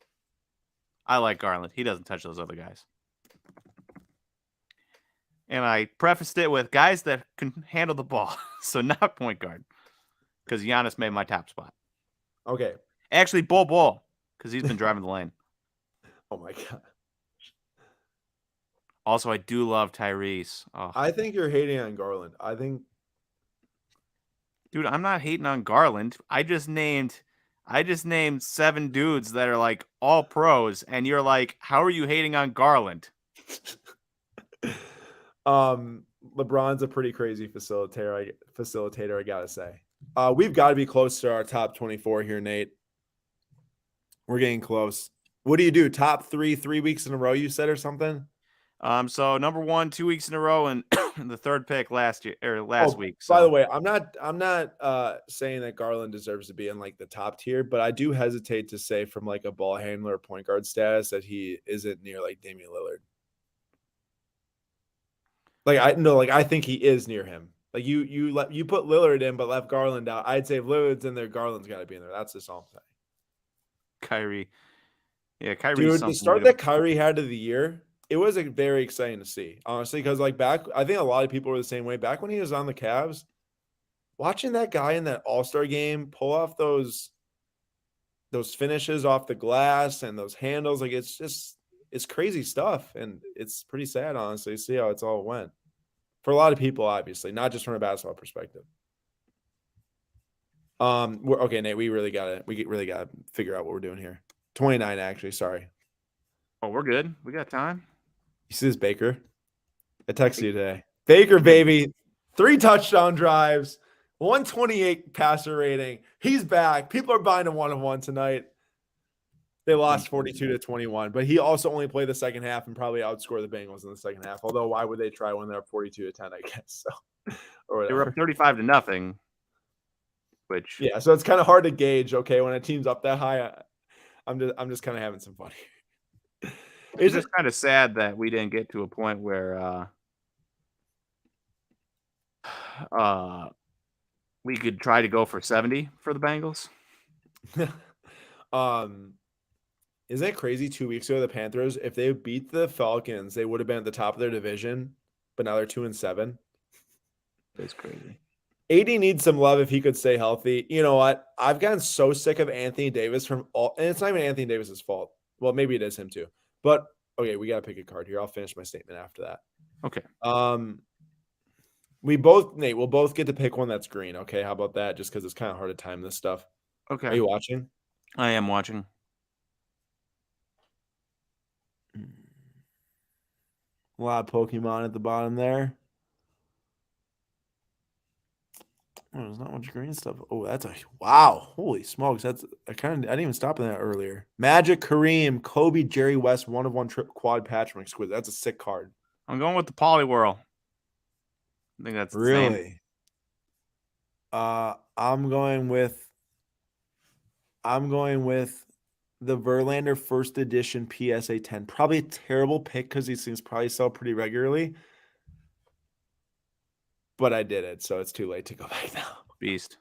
I like Garland. He doesn't touch those other guys. And I prefaced it with guys that can handle the ball. So not point guard. Because Giannis made my top spot. Okay. Actually, Bol, because he's been driving the lane. Oh, my God. Also, I do love Tyrese. Oh. I think you're hating on Garland. Dude, I'm not hating on Garland. I just named 7 dudes that are like all pros, and you're like, how are you hating on Garland? LeBron's a pretty crazy facilitator, I gotta say. We've got to be close to our top 24 here, Nate. We're getting close. What do you do? Top 3 weeks in a row, you said, or something? So number 1, 2 weeks in a row, and the third pick last week. So By the way, I'm not saying that Garland deserves to be in like the top tier, but I do hesitate to say from like a ball handler or point guard status that he isn't near like Damian Lillard. I think he is near him. Like you put Lillard in, but left Garland out. I'd say if Lillard's in there, Garland's got to be in there. That's just all I'm saying. Kyrie. Yeah, Kyrie. Dude, the start that Kyrie had of the year, it was very exciting to see, honestly, because like I think a lot of people were the same way. Back when he was on the Cavs, watching that guy in that All-Star game pull off those finishes off the glass and those handles, like it's crazy stuff, and it's pretty sad, honestly, to see how it's all went. For a lot of people, obviously, not just from a basketball perspective. Okay, Nate, we really gotta figure out what we're doing here. 29, actually. Sorry. Oh, we're good. We got time. You see this, Baker? I texted you today. Baker, baby, 3 touchdown drives, 128 passer rating. He's back. People are buying a 1-on-1 tonight. They lost 42-21, but he also only played the second half and probably outscored the Bengals in the second half. Although, why would they try when they're up 42-10? I guess so. Or they were up 35-0. Which so it's kind of hard to gauge. Okay, when a team's up that high, I'm just kind of having some fun here. It's just kind of sad that we didn't get to a point where we could try to go for 70 for the Bengals. Isn't it crazy? 2 weeks ago, the Panthers, if they beat the Falcons, they would have been at the top of their division, but now they're 2-7. That's crazy. AD needs some love if he could stay healthy. You know what? I've gotten so sick of Anthony Davis and it's not even Anthony Davis's fault. Well, maybe it is him too. But okay, we got to pick a card here. I'll finish my statement after that. Okay. Nate, we'll both get to pick one that's green. Okay, how about that? Just because it's kind of hard to time this stuff. Okay. Are you watching? I am watching. A lot of Pokemon at the bottom there. Oh, there's not much green stuff. Oh, wow. Holy smokes. I didn't even stop in that earlier. Magic, Kareem, Kobe, Jerry West, 1-of-1 trip quad patch from Exquisite. That's a sick card. I'm going with the Poliwhirl. I think that's really. I'm going with the Verlander first edition PSA 10. Probably a terrible pick because these things probably sell pretty regularly. But I did it, so it's too late to go back now. Beast.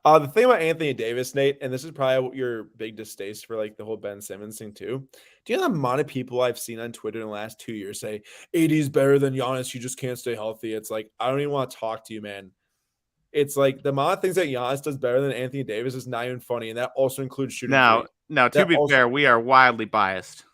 The thing about Anthony Davis, Nate, and this is probably your big distaste for like the whole Ben Simmons thing too. Do you know the amount of people I've seen on Twitter in the last 2 years say AD is better than Giannis? You just can't stay healthy. It's like, I don't even want to talk to you, man. It's like the amount of things that Giannis does better than Anthony Davis is not even funny, and that also includes shooting. Now, to be fair, we are wildly biased.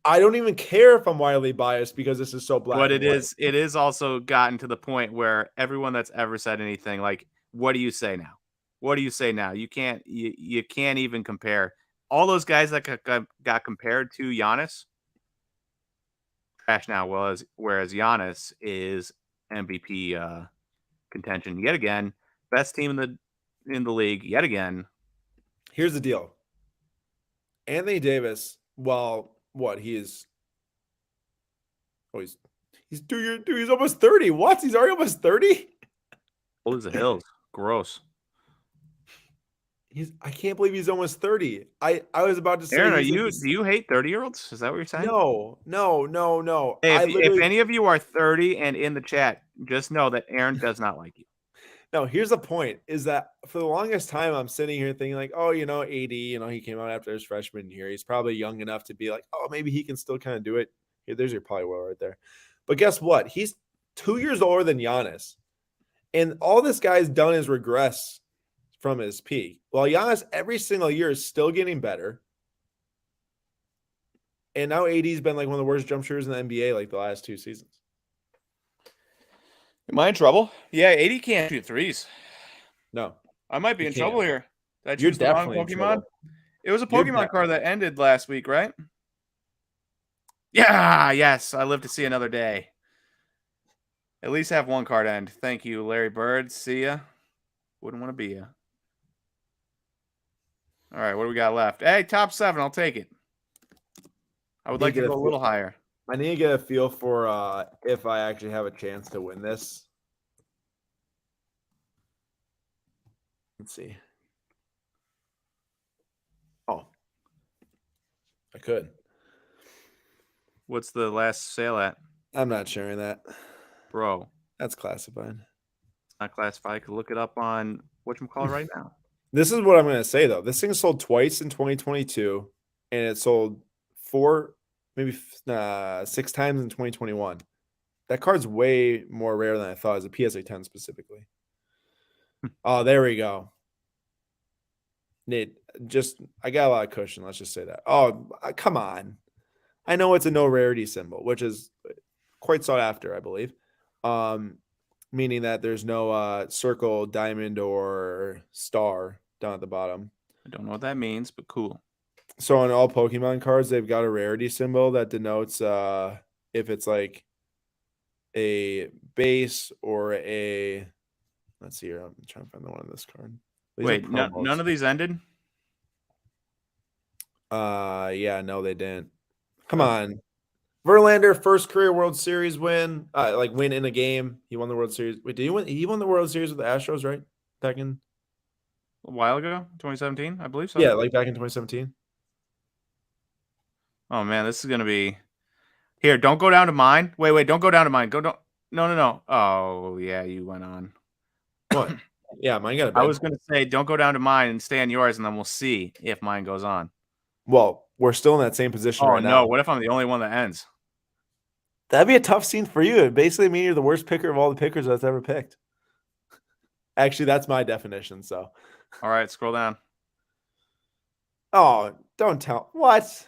I don't even care if I'm wildly biased because this is so black. But it is also gotten to the point where everyone that's ever said anything like, what do you say now? What do you say now? You can't even compare. All those guys that got compared to Giannis, trash now, whereas Giannis is MVP contention yet again, best team in the league yet again. Here's the deal. Anthony Davis, he's 2 years, dude, he's almost 30. What? He's already almost 30? Old as the hills. Gross. I can't believe he's almost 30. I was about to say, Aaron, do you hate 30-year-olds? Is that what you're saying? No. Hey, if any of you are 30 and in the chat, just know that Aaron does not like you. No, here's the point, is that for the longest time, I'm sitting here thinking like, oh, AD, he came out after his freshman year. He's probably young enough to be like, oh, maybe he can still kind of do it. Here, there's your Poliwhirl right there. But guess what? He's 2 years older than Giannis. And all this guy's done is regress from his peak. While Giannis every single year is still getting better. And now AD's been like one of the worst jump shooters in the NBA like the last 2 seasons. Am I in trouble? Yeah, 80 can't shoot threes. No. I might be in trouble here. Did I You're choose the wrong definitely in Pokemon? trouble. It was a Pokemon card that ended last week, right? Yeah, yes. I live to see another day. At least have one card end. Thank you, Larry Bird. See ya. Wouldn't want to be ya. All right, what do we got left? Hey, top 7. I'll take it. I would like to go a little higher. I need to get a feel for if I actually have a chance to win this. Let's see. Oh, I could. What's the last sale at? I'm not sharing that. Bro. That's classified. It's not classified. I could look it up on whatchamacallit right now. This is what I'm going to say, though. This thing sold twice in 2022, and it sold 6 times in 2021. That card's way more rare than I thought as a PSA 10 specifically. Oh, there we go. Nate, I got a lot of cushion. Let's just say that. Oh, come on. I know it's a no rarity symbol, which is quite sought after, I believe. Meaning that there's no circle, diamond, or star down at the bottom. I don't know what that means, but cool. So on all Pokemon cards, they've got a rarity symbol that denotes if it's like a base or a. Let's see here. I'm trying to find the one on this card. Wait, none of these ended? Yeah, no, they didn't. Come on. Verlander, first career World Series win, win in a game. He won the World Series. Wait, did he win? He won the World Series with the Astros, right? Back in a while ago, 2017, I believe so. Yeah, like back in 2017. Oh man, this is gonna be. Here, don't go down to mine. Wait, don't go down to mine. No. Oh yeah, you went on. What? Yeah, mine got a bid. I was gonna say don't go down to mine and stay on yours, and then we'll see if mine goes on. Well, we're still in that same position right now. Oh no! What if I'm the only one that ends? That'd be a tough scene for you. It basically means you're the worst picker of all the pickers that's ever picked. Actually, that's my definition. So, all right, scroll down. Oh, don't tell what?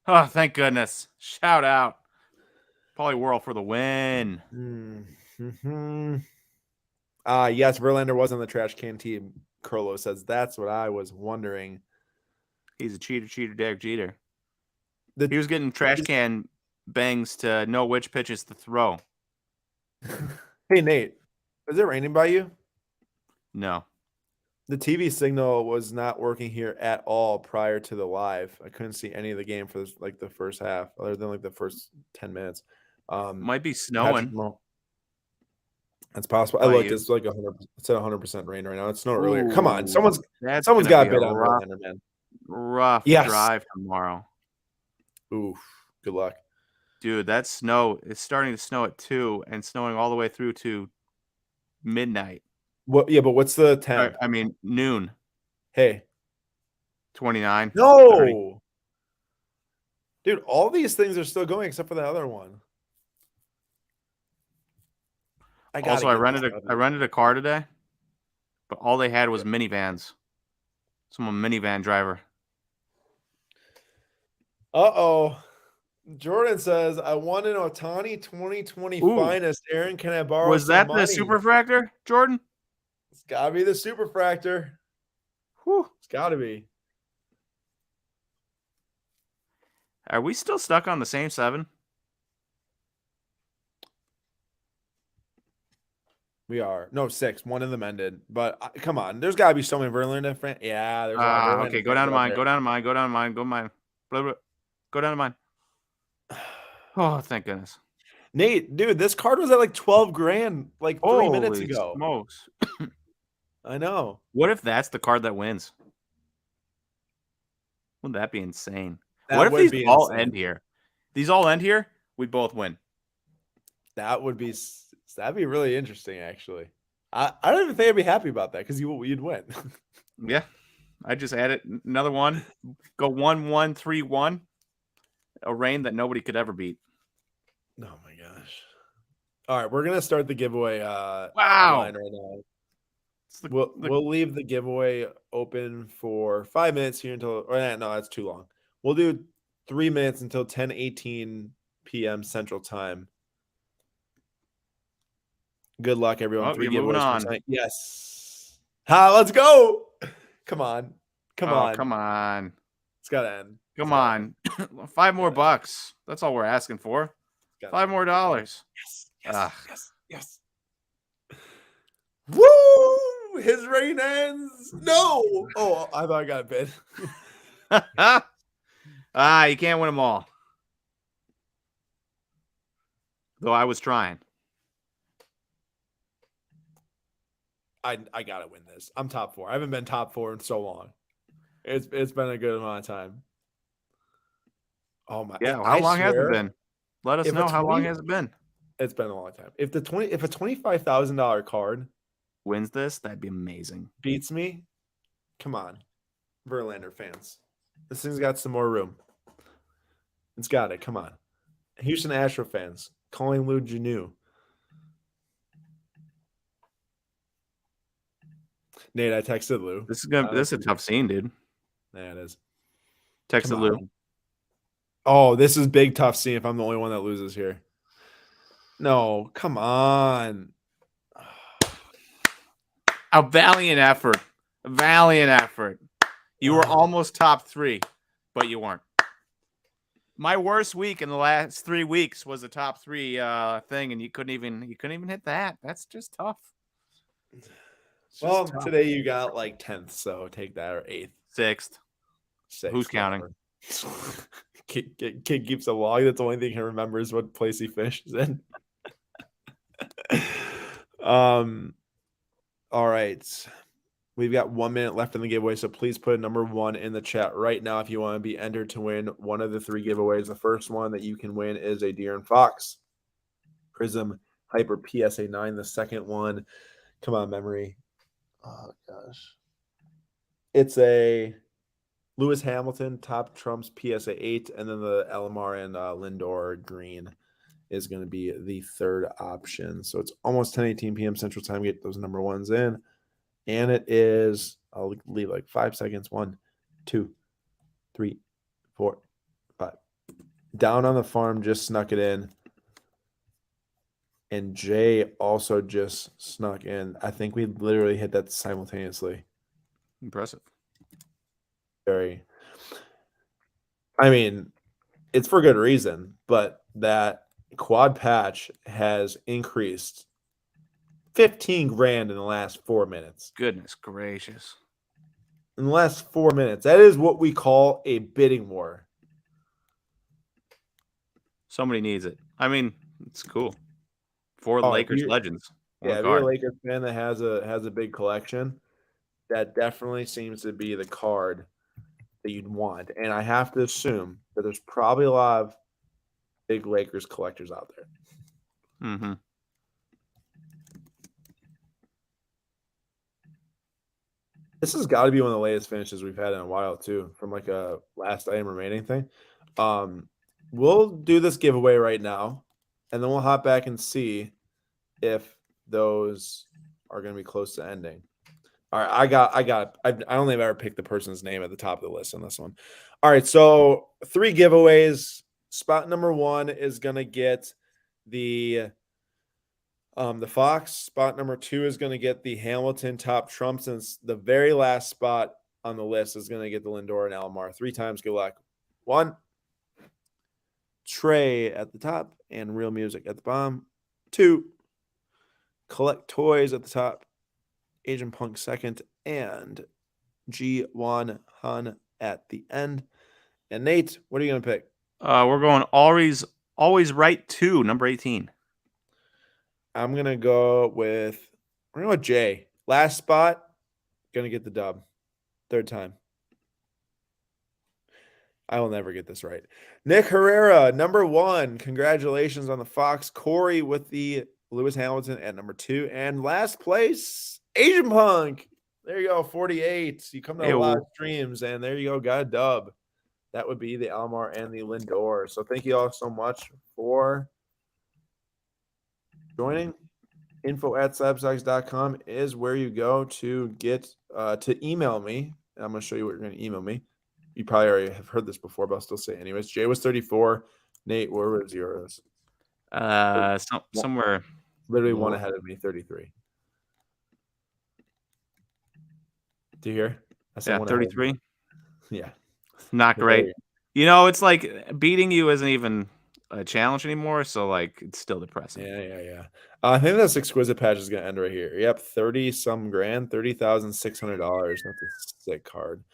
Oh, thank goodness! Shout out, Polyworld for the win. Mm-hmm. Yes, Verlander was on the trash can team. Curlo says that's what I was wondering. He's a cheater, Derek Jeter. He was getting trash can bangs to know which pitches to throw. Hey, Nate, is it raining by you? No. The TV signal was not working here at all prior to the live. I couldn't see any of the game for the first half, other than the first 10 minutes. Might be snowing. That's possible. I looked. It's like 100. It's at 100% rain right now. It snowed earlier. Come on, someone's got a bid on Verlander, man. Rough drive tomorrow. Oof. Good luck, dude. That snow is starting to snow at 2 and snowing all the way through to midnight. What? Yeah, but what's the 10? I mean noon. Hey, 29. No, 30. Dude, all these things are still going except for the other one. I rented a car today, but all they had was minivans. So I'm a minivan driver. Uh-oh. Jordan says, I want an Ohtani 2020 finest. Aaron, can I borrow Was that money? The Superfractor, Jordan? It's got to be the Superfractor. Whew. It's got to be. Are we still stuck on the same 7? We are. No, 6. One of them ended. But come on. There's got to be so many Verlander fans. Yeah, there's a lot. Okay, go down to mine. Go down to mine. Go down to mine. Go mine. Blah, blah. Go down to mine. Oh, thank goodness. Nate, dude, this card was at like 12 grand like 3 minutes ago. Smokes. I know. What if that's the card that wins? Wouldn't that be insane? That what if these all end here? These all end here, we both win. That'd be really interesting, actually. I don't even think I'd be happy about that because you'd win. Yeah. I just added another one. Go 1-1-3-1. A reign that nobody could ever beat. Oh my gosh. All right, we're gonna start the giveaway wow. line right now. We'll leave the giveaway open for 5 minutes here until no, that's too long. We'll do 3 minutes until 10:18 p.m. Central Time. Good luck, everyone. 3 giveaways tonight. Yes. Let's go. Come on. Come on. It's gotta end. Come on. 5 more bucks. That's all we're asking for. $5 more. Yes. Yes. Woo! His reign ends. No. Oh, I thought I got a bid. You can't win them all. Though I was trying. I gotta win this. I'm top 4. I haven't been top 4 in so long. It's been a good amount of time. Oh my! Yeah, how I long has it swear, been? Let us if a know how 20 long has it been. it's been a long time. If a $25,000 card Wins this, that'd be amazing. beats me, come on, Verlander fans. This thing's got some more room. It's got it. Come on, Houston Astro fans, calling Lou Janu. Nate, I texted Lou. This is a tough scene, dude. Yeah, it is. Texted Lou. Oh, this is big tough scene if I'm the only one that loses here. No, come on. A valiant effort. A valiant effort. You were almost top 3, but you weren't. My worst week in the last 3 weeks was a top 3 thing, and you couldn't even hit that. That's just tough. Well, today you got like 10th, so take that, or 8th. 6th. Who's counting? Kid keeps a log. That's the only thing he remembers what place he finishes in. All right. We've got 1 minute left in the giveaway, so please put number 1 in the chat right now if you want to be entered to win one of the 3 giveaways. The first one that you can win is a De'Aaron Fox Prism Hyper PSA 9. The second one, come on, memory. Oh, gosh. It's a Lewis Hamilton Top Trumps PSA 8, and then the Elmar and Lindor Green is going to be the third option. So it's almost 10:18 p.m. Central Time. Get those number 1s in. And it is, I'll leave like 5 seconds. 1, 2, 3, 4, 5. Down on the farm just snuck it in. And Jay also just snuck in. I think we literally hit that simultaneously. Impressive. I mean, it's for good reason, but that quad patch has increased 15 grand in the last 4 minutes. Goodness gracious. In the last 4 minutes. That is what we call a bidding war. Somebody needs it. I mean, it's cool. 4 Lakers legends. Yeah, if you're a Lakers fan that has a big collection, that definitely seems to be the card that you'd want. And I have to assume that there's probably a lot of big Lakers collectors out there. Mm-hmm. This has got to be one of the latest finishes we've had in a while, too, from like a last item remaining thing. We'll do this giveaway right now, and then we'll hop back and see if those are going to be close to ending. All right, I don't think I've ever picked the person's name at the top of the list on this one. All right, so 3 giveaways. Spot number 1 is going to get the Fox. Spot number 2 is going to get the Hamilton Top Trumps, and the very last spot on the list is going to get the Lindor and Almar. 3 times good luck. 1, Trey at the top and Real Music at the bottom. 2, Collect Toys at the top, Asian Punk second, and G1 Hun at the end. And Nate, what are you going to pick? We're going always right 2, number 18. I'm going to go with Jay. Last spot, going to get the dub. 3rd time. I will never get this right. Nick Herrera, number 1. Congratulations on the Fox. Corey with the Lewis Hamilton at number 2. And last place, Asian Punk. There you go, 48. You come to a lot of streams, and there you go, got a dub. That would be the Almar and the Lindor. So thank you all so much for joining. info@slabstox.com is where you go to get to email me. I'm going to show you what you're going to email me. You probably already have heard this before, but I'll still say it anyways. Jay was 34. Nate, where was yours? Somewhere. Literally one ahead of me, 33. Do you hear? I said 33. Yeah. Not great. You know, it's like beating you isn't even a challenge anymore, so like it's still depressing. Yeah. I think this exquisite patch is gonna end right here. Yep, 30 some grand, $30,600. That's a sick card.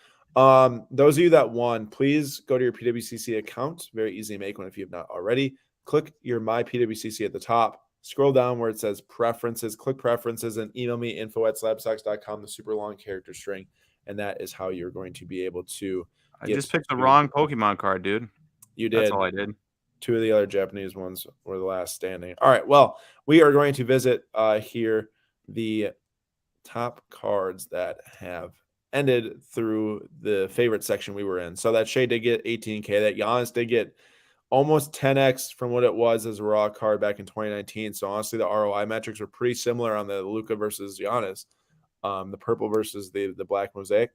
Those of you that won, please go to your PWCC account. Very easy to make one if you have not already. Click your My PWCC at the top. Scroll down where it says preferences, click preferences, and email me info@slabstox.com, the super long character string. And that is how you're going to be able to I get just picked the to- wrong Pokemon card, dude. You That's did. all I did. 2 of the other Japanese ones were the last standing. All right. Well, we are going to visit here the top cards that have ended through the favorite section we were in. So that Shea did get 18K. That Giannis did get almost 10x from what it was as a raw card back in 2019. So honestly, the ROI metrics were pretty similar on the Luka versus Giannis, the purple versus the black mosaic.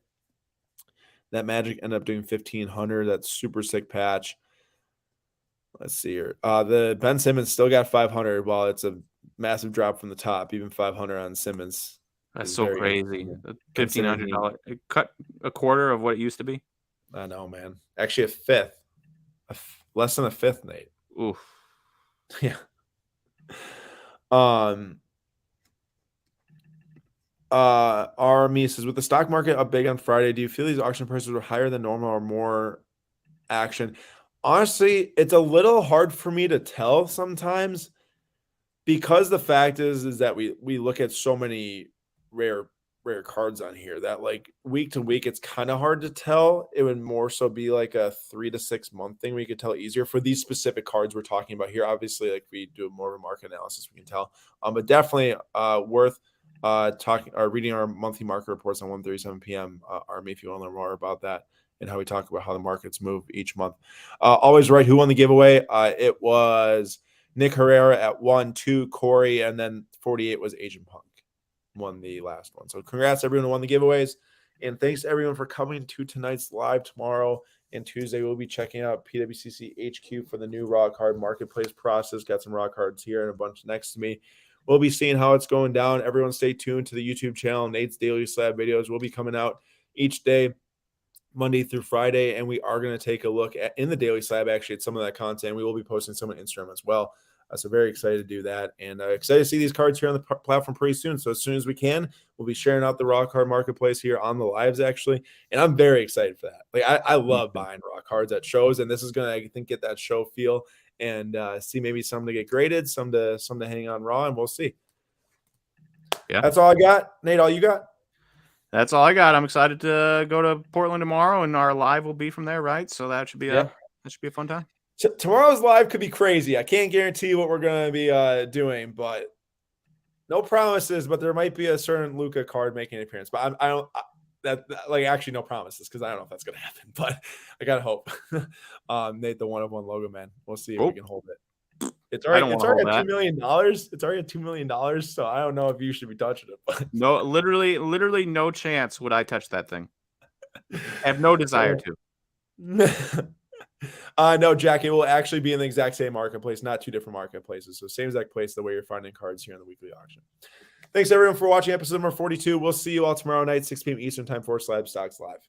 That Magic ended up doing 1,500. That's super sick patch. Let's see here. The Ben Simmons still got 500, while it's a massive drop from the top. Even 500 on Simmons. That's is so very crazy. interesting. $1,500. It cut a quarter of what it used to be. I know, man. Actually, a fifth. Less than a fifth, Nate. Oof. Yeah. RME says, with the stock market up big on Friday, do you feel these auction prices were higher than normal or more action? Honestly, it's a little hard for me to tell sometimes, because the fact is that we look at so many rare cards on here that like week to week it's kind of hard to tell. It would more so be like a 3 to 6 month thing. We could tell easier for these specific cards we're talking about here. Obviously, like we do more of a market analysis, we can tell. But definitely worth talking or reading our monthly market reports on 1:37 p.m. Army, if you want to learn more about that and how we talk about how the markets move each month. Always right. Who won the giveaway? It was Nick Herrera at 1-2, Corey, and then 48 was Agent Punk. Won the last one. So congrats everyone who won the giveaways. And thanks to everyone for coming to tonight's live. Tomorrow and Tuesday, we'll be checking out PWCC HQ for the new raw card marketplace process. Got some raw cards here and a bunch next to me. We'll be seeing how it's going down. Everyone stay tuned to the YouTube channel. Nate's Daily Slab videos will be coming out each day, Monday through Friday, and we are going to take a look at in the Daily Slab actually at some of that content. We will be posting some on Instagram as well. So very excited to do that, and excited to see these cards here on the platform pretty soon. So as soon as we can, we'll be sharing out the raw card marketplace here on the lives actually, and I'm very excited for that. Like I love buying raw cards at shows, and this is going to, I think, get that show feel and see maybe some to get graded, some to hang on raw, and we'll see. Yeah, that's all I got. Nate, all you got? That's all I got. I'm excited to go to Portland tomorrow, and our live will be from there, right? So that should be a fun time. Tomorrow's live could be crazy. I can't guarantee what we're going to be doing, but no promises. But there might be a certain Luka card making an appearance. But I don't actually no promises, because I don't know if that's going to happen. But I gotta hope. Nate, the 1-of-1 logo man. We'll see if we can hold it. It's already at $2 million. It's already at $2 million. So I don't know if you should be touching it. But no, literally no chance would I touch that thing. I have no desire to. No, Jack, it will actually be in the exact same marketplace, not two different marketplaces. So same exact place, the way you're finding cards here in the weekly auction. Thanks everyone for watching episode number 42. We'll see you all tomorrow night, 6 p.m. Eastern time for SlabStox Live.